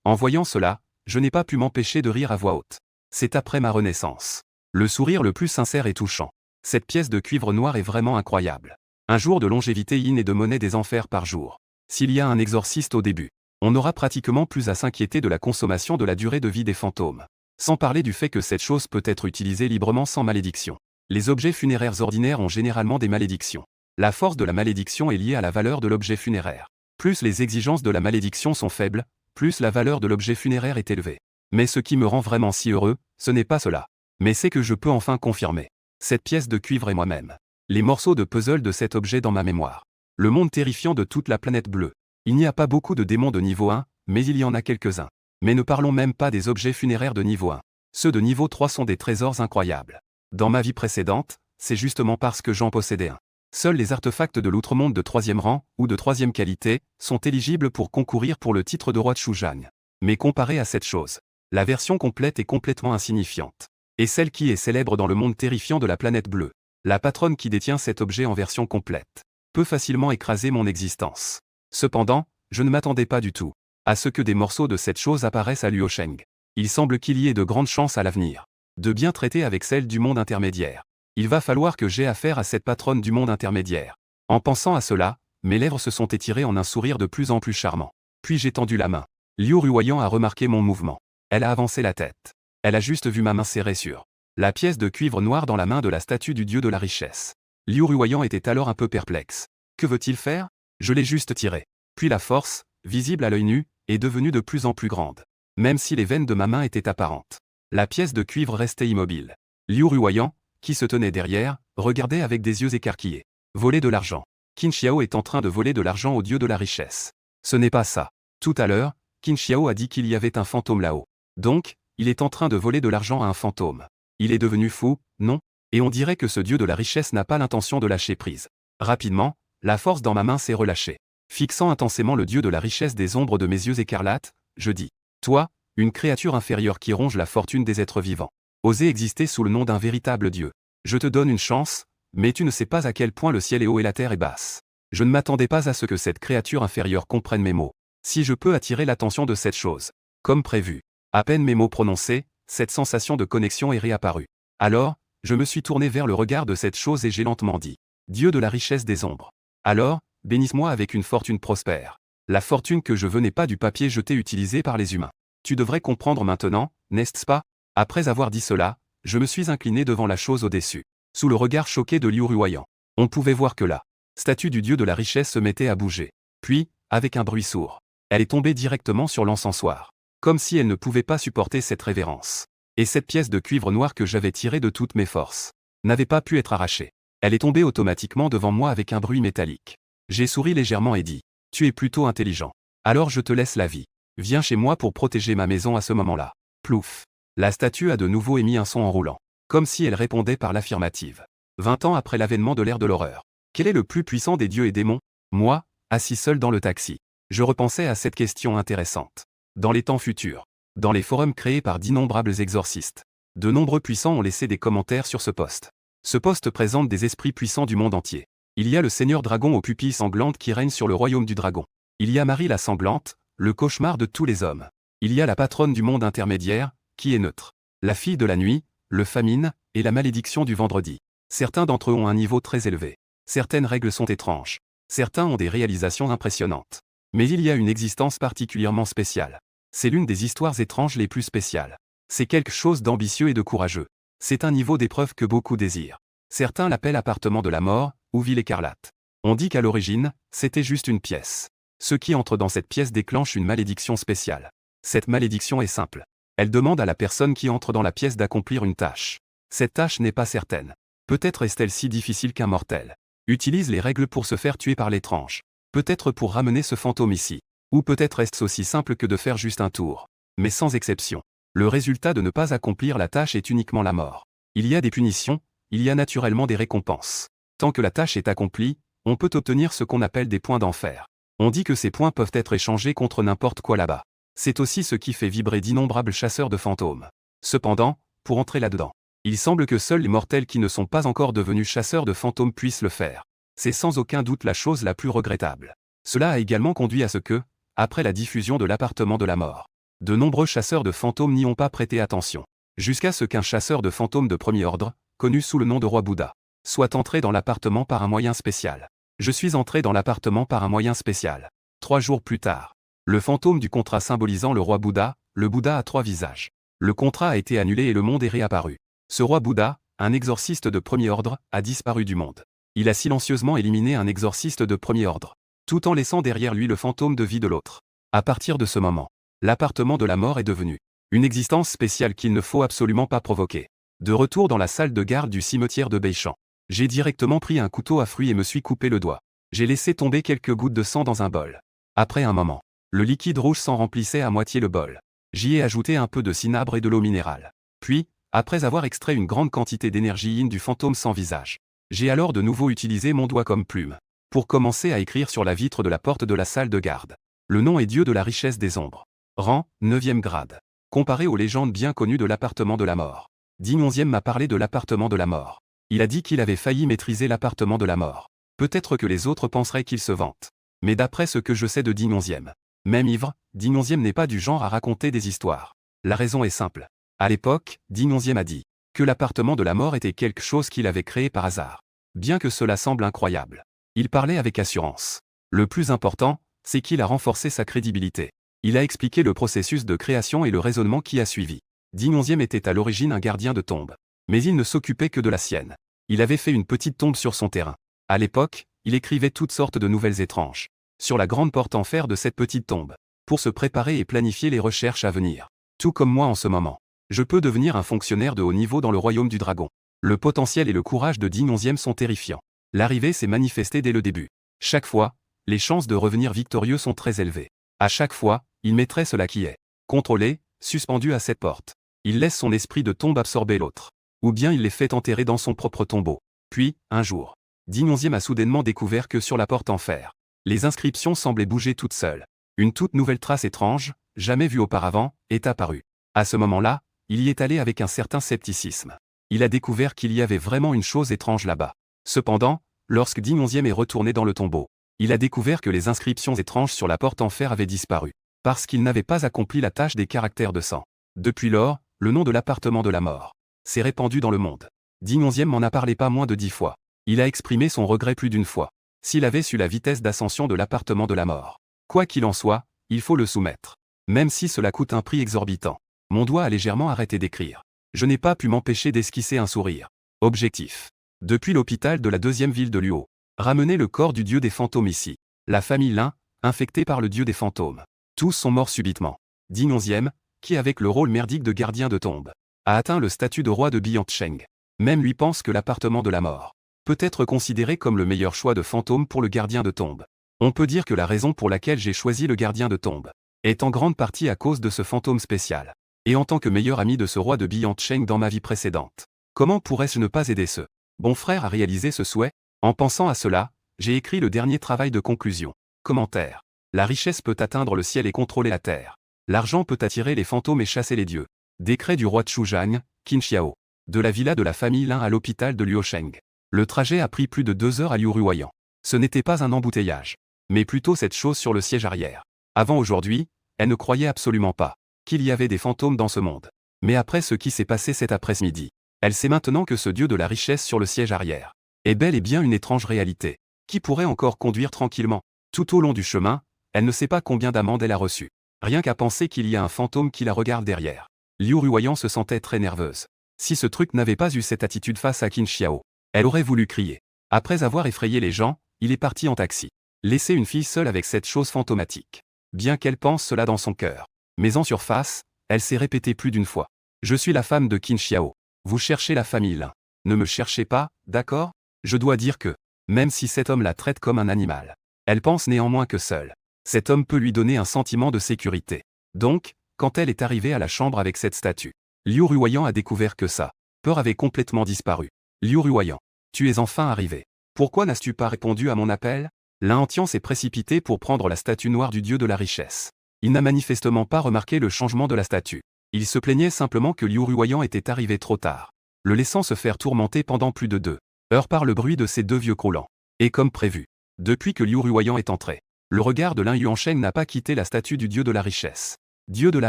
En voyant cela, je n'ai pas pu m'empêcher de rire à voix haute. C'est après ma renaissance. Le sourire le plus sincère et touchant. Cette pièce de cuivre noir est vraiment incroyable. Un jour de longévité et de monnaie des enfers par jour. S'il y a un exorciste au début, on n'aura pratiquement plus à s'inquiéter de la consommation de la durée de vie des fantômes. Sans parler du fait que cette chose peut être utilisée librement sans malédiction. Les objets funéraires ordinaires ont généralement des malédictions. La force de la malédiction est liée à la valeur de l'objet funéraire. Plus les exigences de la malédiction sont faibles, plus la valeur de l'objet funéraire est élevée. Mais ce qui me rend vraiment si heureux, ce n'est pas cela. Mais c'est que je peux enfin confirmer. Cette pièce de cuivre est moi-même. Les morceaux de puzzle de cet objet dans ma mémoire. Le monde terrifiant de toute la planète bleue. Il n'y a pas beaucoup de démons de niveau 1, mais il y en a quelques-uns. Mais ne parlons même pas des objets funéraires de niveau 1. Ceux de niveau 3 sont des trésors incroyables. Dans ma vie précédente, c'est justement parce que j'en possédais un. Seuls les artefacts de l'outre-monde de 3e rang, ou de 3e qualité, sont éligibles pour concourir pour le titre de roi de Shujang. Mais comparé à cette chose, la version complète est complètement insignifiante. Et celle qui est célèbre dans le monde terrifiant de la planète bleue, la patronne qui détient cet objet en version complète, peut facilement écraser mon existence. Cependant, je ne m'attendais pas du tout à ce que des morceaux de cette chose apparaissent à Luosheng. Il semble qu'il y ait de grandes chances à l'avenir de bien traiter avec celle du monde intermédiaire. Il va falloir que j'aie affaire à cette patronne du monde intermédiaire. En pensant à cela, mes lèvres se sont étirées en un sourire de plus en plus charmant. Puis j'ai tendu la main. Liu Ruoyan a remarqué mon mouvement. Elle a avancé la tête. Elle a juste vu ma main serrée sur la pièce de cuivre noir dans la main de la statue du dieu de la richesse. Liu Ruoyan était alors un peu perplexe. Que veut-il faire? Je l'ai juste tiré. Puis la force, visible à l'œil nu, est devenue de plus en plus grande. Même si les veines de ma main étaient apparentes. La pièce de cuivre restait immobile. Liu Ruoyan, qui se tenait derrière, regardait avec des yeux écarquillés. Voler de l'argent. Qin Xiao est en train de voler de l'argent au dieu de la richesse. Ce n'est pas ça. Tout à l'heure, Qin Xiao a dit qu'il y avait un fantôme là-haut. Donc, il est en train de voler de l'argent à un fantôme. Il est devenu fou, non? Et on dirait que ce dieu de la richesse n'a pas l'intention de lâcher prise. Rapidement, la force dans ma main s'est relâchée. Fixant intensément le dieu de la richesse des ombres de mes yeux écarlates, je dis. Toi, une créature inférieure qui ronge la fortune des êtres vivants. Oser exister sous le nom d'un véritable dieu. Je te donne une chance, mais tu ne sais pas à quel point le ciel est haut et la terre est basse. Je ne m'attendais pas à ce que cette créature inférieure comprenne mes mots. Si je peux attirer l'attention de cette chose. Comme prévu. À peine mes mots prononcés, cette sensation de connexion est réapparue. Alors, je me suis tourné vers le regard de cette chose et j'ai lentement dit. Dieu de la richesse des ombres. Alors, bénisse-moi avec une fortune prospère. La fortune que je veux n'est pas du papier jeté utilisé par les humains. Tu devrais comprendre maintenant, n'est-ce pas? Après avoir dit cela, je me suis incliné devant la chose au-dessus. Sous le regard choqué de Liu Ruoyan, on pouvait voir que la statue du dieu de la richesse se mettait à bouger. Puis, avec un bruit sourd, elle est tombée directement sur l'encensoir. Comme si elle ne pouvait pas supporter cette révérence. Et cette pièce de cuivre noir que j'avais tirée de toutes mes forces n'avait pas pu être arrachée. Elle est tombée automatiquement devant moi avec un bruit métallique. J'ai souri légèrement et dit. Tu es plutôt intelligent. Alors je te laisse la vie. Viens chez moi pour protéger ma maison à ce moment-là. Plouf. La statue a de nouveau émis un son enroulant. Comme si elle répondait par l'affirmative. 20 ans après l'avènement de l'ère de l'horreur. Quel est le plus puissant des dieux et démons? Moi, assis seul dans le taxi. Je repensais à cette question intéressante. Dans les temps futurs. Dans les forums créés par d'innombrables exorcistes. De nombreux puissants ont laissé des commentaires sur ce post. Ce post présente des esprits puissants du monde entier. Il y a le seigneur dragon aux pupilles sanglantes qui règne sur le royaume du dragon. Il y a Marie la sanglante, le cauchemar de tous les hommes. Il y a la patronne du monde intermédiaire, qui est neutre. La fille de la nuit, le famine, et la malédiction du vendredi. Certains d'entre eux ont un niveau très élevé. Certaines règles sont étranges. Certains ont des réalisations impressionnantes. Mais il y a une existence particulièrement spéciale. C'est l'une des histoires étranges les plus spéciales. C'est quelque chose d'ambitieux et de courageux. C'est un niveau d'épreuve que beaucoup désirent. Certains l'appellent appartement de la mort, ou ville écarlate. On dit qu'à l'origine, c'était juste une pièce. Ce qui entre dans cette pièce déclenche une malédiction spéciale. Cette malédiction est simple. Elle demande à la personne qui entre dans la pièce d'accomplir une tâche. Cette tâche n'est pas certaine. Peut-être est-elle si difficile qu'un mortel utilise les règles pour se faire tuer par l'étrange. Peut-être pour ramener ce fantôme ici. Ou peut-être est-ce aussi simple que de faire juste un tour. Mais sans exception. Le résultat de ne pas accomplir la tâche est uniquement la mort. Il y a des punitions, il y a naturellement des récompenses. Tant que la tâche est accomplie, on peut obtenir ce qu'on appelle des points d'enfer. On dit que ces points peuvent être échangés contre n'importe quoi là-bas. C'est aussi ce qui fait vibrer d'innombrables chasseurs de fantômes. Cependant, pour entrer là-dedans, il semble que seuls les mortels qui ne sont pas encore devenus chasseurs de fantômes puissent le faire. C'est sans aucun doute la chose la plus regrettable. Cela a également conduit à ce que, après la diffusion de l'appartement de la mort, de nombreux chasseurs de fantômes n'y ont pas prêté attention. Jusqu'à ce qu'un chasseur de fantômes de premier ordre, connu sous le nom de Roi Bouddha, soit entré dans l'appartement par un moyen spécial. Je suis entré dans l'appartement par un moyen spécial. 3 jours plus tard. Le fantôme du contrat symbolisant le roi Bouddha, le Bouddha a 3 visages. Le contrat a été annulé et le monde est réapparu. Ce roi Bouddha, un exorciste de premier ordre, a disparu du monde. Il a silencieusement éliminé un exorciste de premier ordre, tout en laissant derrière lui le fantôme de vie de l'autre. À partir de ce moment, l'appartement de la mort est devenu une existence spéciale qu'il ne faut absolument pas provoquer. De retour dans la salle de garde du cimetière de Beichamp, j'ai directement pris un couteau à fruits et me suis coupé le doigt. J'ai laissé tomber quelques gouttes de sang dans un bol. Après un moment, le liquide rouge sang remplissait à moitié le bol. J'y ai ajouté un peu de cinabre et de l'eau minérale. Puis, après avoir extrait une grande quantité d'énergie yin du fantôme sans visage, j'ai alors de nouveau utilisé mon doigt comme plume, pour commencer à écrire sur la vitre de la porte de la salle de garde. Le nom est Dieu de la richesse des ombres. Rang, 9e grade. Comparé aux légendes bien connues de l'appartement de la mort. Digne 11e m'a parlé de l'appartement de la mort. Il a dit qu'il avait failli maîtriser l'appartement de la mort. Peut-être que les autres penseraient qu'il se vante. Mais d'après ce que je sais de Digne 11e, même ivre, Digne 11e n'est pas du genre à raconter des histoires. La raison est simple. À l'époque, Digne 11e a dit que l'appartement de la mort était quelque chose qu'il avait créé par hasard. Bien que cela semble incroyable, il parlait avec assurance. Le plus important, c'est qu'il a renforcé sa crédibilité. Il a expliqué le processus de création et le raisonnement qui a suivi. Digne 11e était à l'origine un gardien de tombe. Mais il ne s'occupait que de la sienne. Il avait fait une petite tombe sur son terrain. À l'époque, il écrivait toutes sortes de nouvelles étranges sur la grande porte en fer de cette petite tombe, pour se préparer et planifier les recherches à venir. Tout comme moi en ce moment. Je peux devenir un fonctionnaire de haut niveau dans le royaume du dragon. Le potentiel et le courage de Digne 11e sont terrifiants. L'arrivée s'est manifestée dès le début. Chaque fois, les chances de revenir victorieux sont très élevées. À chaque fois, il mettrait cela qui est contrôlé, suspendu à cette porte. Il laisse son esprit de tombe absorber l'autre. Ou bien il les fait enterrer dans son propre tombeau. Puis, un jour, Digne 11e a soudainement découvert que sur la porte en fer, les inscriptions semblaient bouger toutes seules. Une toute nouvelle trace étrange, jamais vue auparavant, est apparue. À ce moment-là, il y est allé avec un certain scepticisme. Il a découvert qu'il y avait vraiment une chose étrange là-bas. Cependant, lorsque Digne 11e est retourné dans le tombeau, il a découvert que les inscriptions étranges sur la porte en fer avaient disparu, parce qu'il n'avait pas accompli la tâche des caractères de sang. Depuis lors, le nom de l'appartement de la mort s'est répandu dans le monde. Digne 11e m'en a parlé pas moins de 10 fois. Il a exprimé son regret plus d'une fois. S'il avait su la vitesse d'ascension de l'appartement de la mort. Quoi qu'il en soit, il faut le soumettre. Même si cela coûte un prix exorbitant. Mon doigt a légèrement arrêté d'écrire. Je n'ai pas pu m'empêcher d'esquisser un sourire. Objectif. Depuis l'hôpital de la 2e ville de Luo. Ramener le corps du dieu des fantômes ici. La famille Lin, infectée par le dieu des fantômes. Tous sont morts subitement. Digne 11e, qui avec le rôle merdique de gardien de tombe, a atteint le statut de roi de Biancheng. Même lui pense que l'appartement de la mort peut être considéré comme le meilleur choix de fantôme pour le gardien de tombe. On peut dire que la raison pour laquelle j'ai choisi le gardien de tombe est en grande partie à cause de ce fantôme spécial. Et en tant que meilleur ami de ce roi de Biancheng dans ma vie précédente, comment pourrais-je ne pas aider ce bon frère à réaliser ce souhait? En pensant à cela, j'ai écrit le dernier travail de conclusion. Commentaire. La richesse peut atteindre le ciel et contrôler la terre. L'argent peut attirer les fantômes et chasser les dieux. Décret du roi Chuzhang, Qin Xiao. De la villa de la famille Lin à l'hôpital de Luosheng. Le trajet a pris plus de 2 heures à Liuruoyan. Ce n'était pas un embouteillage, mais plutôt cette chose sur le siège arrière. Avant aujourd'hui, elle ne croyait absolument pas qu'il y avait des fantômes dans ce monde. Mais après ce qui s'est passé cet après-midi, elle sait maintenant que ce dieu de la richesse sur le siège arrière est bel et bien une étrange réalité, qui pourrait encore conduire tranquillement. Tout au long du chemin, elle ne sait pas combien d'amendes elle a reçues. Rien qu'à penser qu'il y a un fantôme qui la regarde derrière. Liu Ruoyan se sentait très nerveuse. Si ce truc n'avait pas eu cette attitude face à Qin Xiao, elle aurait voulu crier. Après avoir effrayé les gens, il est parti en taxi. Laisser une fille seule avec cette chose fantomatique. Bien qu'elle pense cela dans son cœur. Mais en surface, elle s'est répétée plus d'une fois. Je suis la femme de Qin Xiao. Vous cherchez la famille Lin. Ne me cherchez pas, d'accord? Je dois dire que, même si cet homme la traite comme un animal, elle pense néanmoins que seul cet homme peut lui donner un sentiment de sécurité. Donc, quand elle est arrivée à la chambre avec cette statue, Liu Ruoyan a découvert que sa peur avait complètement disparu. Liu Ruoyan, tu es enfin arrivé. Pourquoi n'as-tu pas répondu à mon appel? Lin Antian s'est précipité pour prendre la statue noire du dieu de la richesse. Il n'a manifestement pas remarqué le changement de la statue. Il se plaignait simplement que Liu Ruoyan était arrivé trop tard, le laissant se faire tourmenter pendant plus de 2 heures par le bruit de ces 2 vieux croulants. Et comme prévu, depuis que Liu Ruoyan est entré, le regard de Lin Yuansheng n'a pas quitté la statue du dieu de la richesse. Dieu de la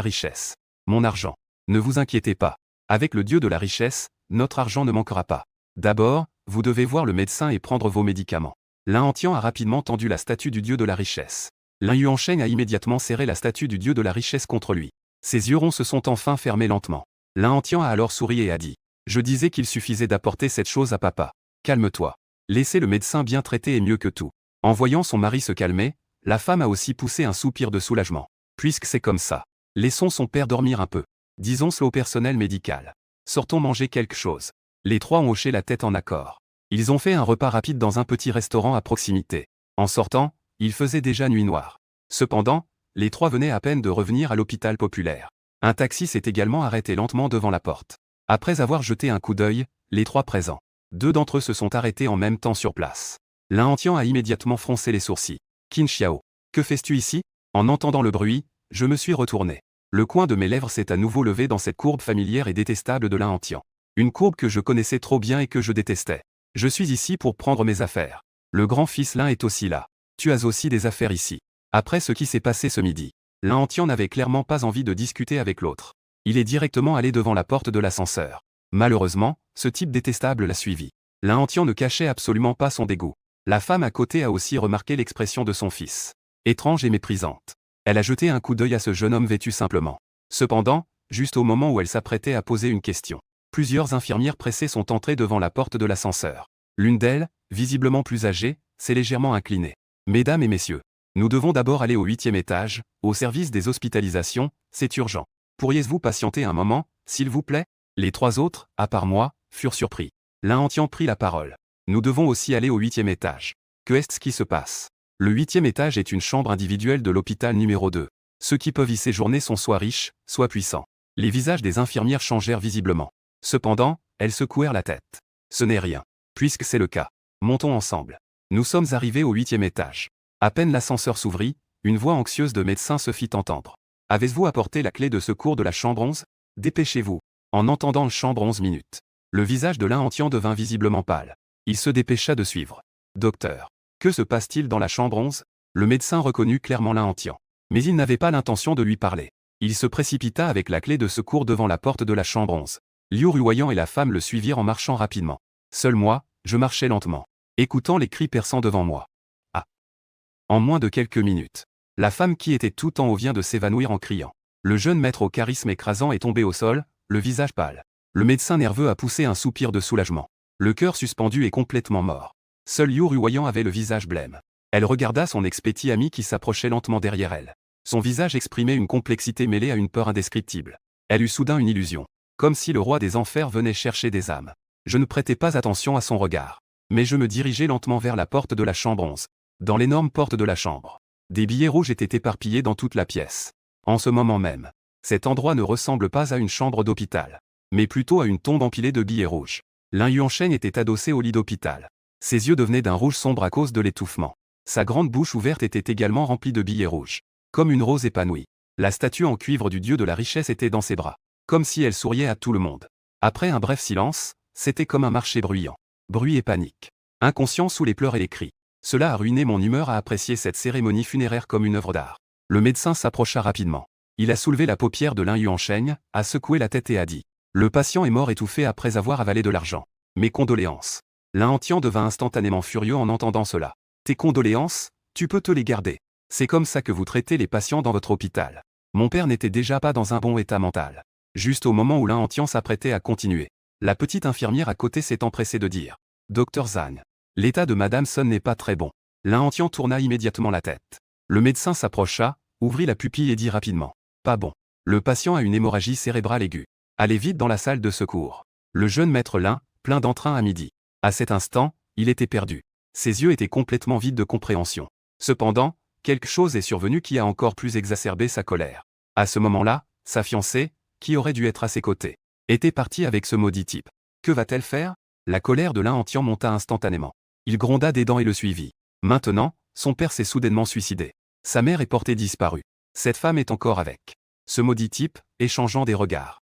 richesse. Mon argent. Ne vous inquiétez pas. Avec le dieu de la richesse, notre argent ne manquera pas. D'abord, vous devez voir le médecin et prendre vos médicaments. Lin Antian a rapidement tendu la statue du dieu de la richesse. Lin Yuansheng a immédiatement serré la statue du dieu de la richesse contre lui. Ses yeux ronds se sont enfin fermés lentement. Lin Antian a alors souri et a dit: je disais qu'il suffisait d'apporter cette chose à papa. Calme-toi. Laisser le médecin bien traiter est mieux que tout. En voyant son mari se calmer, la femme a aussi poussé un soupir de soulagement. Puisque c'est comme ça, laissons son père dormir un peu. Disons-ce au personnel médical. Sortons manger quelque chose. Les trois ont hoché la tête en accord. Ils ont fait un repas rapide dans un petit restaurant à proximité. En sortant, il faisait déjà nuit noire. Cependant, les trois venaient à peine de revenir à l'hôpital populaire. Un taxi s'est également arrêté lentement devant la porte. Après avoir jeté un coup d'œil, les trois présents, 2 d'entre eux se sont arrêtés en même temps sur place. Lin Antian a immédiatement froncé les sourcils. Qin Xiao, que fais-tu ici? En entendant le bruit, je me suis retourné. Le coin de mes lèvres s'est à nouveau levé dans cette courbe familière et détestable de Lin Antian. Une courbe que je connaissais trop bien et que je détestais. Je suis ici pour prendre mes affaires. Le grand-fils Lin est aussi là. Tu as aussi des affaires ici. Après ce qui s'est passé ce midi, Lin Antian n'avait clairement pas envie de discuter avec l'autre. Il est directement allé devant la porte de l'ascenseur. Malheureusement, ce type détestable l'a suivi. Lin Antian ne cachait absolument pas son dégoût. La femme à côté a aussi remarqué l'expression de son fils. Étrange et méprisante. Elle a jeté un coup d'œil à ce jeune homme vêtu simplement. Cependant, juste au moment où elle s'apprêtait à poser une question, plusieurs infirmières pressées sont entrées devant la porte de l'ascenseur. L'une d'elles, visiblement plus âgée, s'est légèrement inclinée. Mesdames et messieurs, nous devons d'abord aller au 8e étage, au service des hospitalisations, c'est urgent. Pourriez-vous patienter un moment, s'il vous plaît? Les 3 autres, à part moi, furent surpris. Lin Antian prit la parole. Nous devons aussi aller au 8e étage. Que est-ce qui se passe? Le 8e étage est une chambre individuelle de l'hôpital numéro 2. Ceux qui peuvent y séjourner sont soit riches, soit puissants. Les visages des infirmières changèrent visiblement. Cependant, elles secouèrent la tête. Ce n'est rien. Puisque c'est le cas, montons ensemble. Nous sommes arrivés au 8e étage. À peine l'ascenseur s'ouvrit, une voix anxieuse de médecin se fit entendre. Avez-vous apporté la clé de secours de la chambre 11? Dépêchez-vous. En entendant le chambre 11 minutes, le visage de Lin Antian devint visiblement pâle. Il se dépêcha de suivre. Docteur, que se passe-t-il dans la chambre 11? Le médecin reconnut clairement Lin Antian. Mais il n'avait pas l'intention de lui parler. Il se précipita avec la clé de secours devant la porte de la chambre 11. Liu Ruoyan et la femme le suivirent en marchant rapidement. Seul moi, je marchais lentement, écoutant les cris perçants devant moi. Ah! En moins de quelques minutes, la femme qui était tout en haut vient de s'évanouir en criant. Le jeune maître au charisme écrasant est tombé au sol, le visage pâle. Le médecin nerveux a poussé un soupir de soulagement. Le cœur suspendu et complètement mort. Seul Liu Ruoyan avait le visage blême. Elle regarda son ex-petit ami qui s'approchait lentement derrière elle. Son visage exprimait une complexité mêlée à une peur indescriptible. Elle eut soudain une illusion. Comme si le roi des enfers venait chercher des âmes. Je ne prêtais pas attention à son regard. Mais je me dirigeais lentement vers la porte de la chambre 11. Dans l'énorme porte de la chambre, des billets rouges étaient éparpillés dans toute la pièce. En ce moment même, cet endroit ne ressemble pas à une chambre d'hôpital, mais plutôt à une tombe empilée de billets rouges. Lin Yuansheng était adossé au lit d'hôpital. Ses yeux devenaient d'un rouge sombre à cause de l'étouffement. Sa grande bouche ouverte était également remplie de billets rouges. Comme une rose épanouie. La statue en cuivre du dieu de la richesse était dans ses bras. Comme si elle souriait à tout le monde. Après un bref silence, c'était comme un marché bruyant. Bruit et panique. Inconscient sous les pleurs et les cris. Cela a ruiné mon humeur à apprécier cette cérémonie funéraire comme une œuvre d'art. Le médecin s'approcha rapidement. Il a soulevé la paupière de Lin Yuansheng, a secoué la tête et a dit: le patient est mort étouffé après avoir avalé de l'argent. Mes condoléances. Lin Antian devint instantanément furieux en entendant cela. Tes condoléances, tu peux te les garder. C'est comme ça que vous traitez les patients dans votre hôpital. Mon père n'était déjà pas dans un bon état mental. Juste au moment où Lin Antian s'apprêtait à continuer, la petite infirmière à côté s'est empressée de dire: Docteur Zhang, l'état de Madame Sun n'est pas très bon. Lin Antian tourna immédiatement la tête. Le médecin s'approcha, ouvrit la pupille et dit rapidement: pas bon. Le patient a une hémorragie cérébrale aiguë. Allez vite dans la salle de secours. Le jeune maître Lin, plein d'entrain à midi. À cet instant, il était perdu. Ses yeux étaient complètement vides de compréhension. Cependant, quelque chose est survenu qui a encore plus exacerbé sa colère. À ce moment-là, sa fiancée, qui aurait dû être à ses côtés, était partie avec ce maudit type. Que va-t-elle faire? La colère de Lin Entian monta instantanément. Il gronda des dents et le suivit. Maintenant, son père s'est soudainement suicidé. Sa mère est portée disparue. Cette femme est encore avec ce maudit type, échangeant des regards.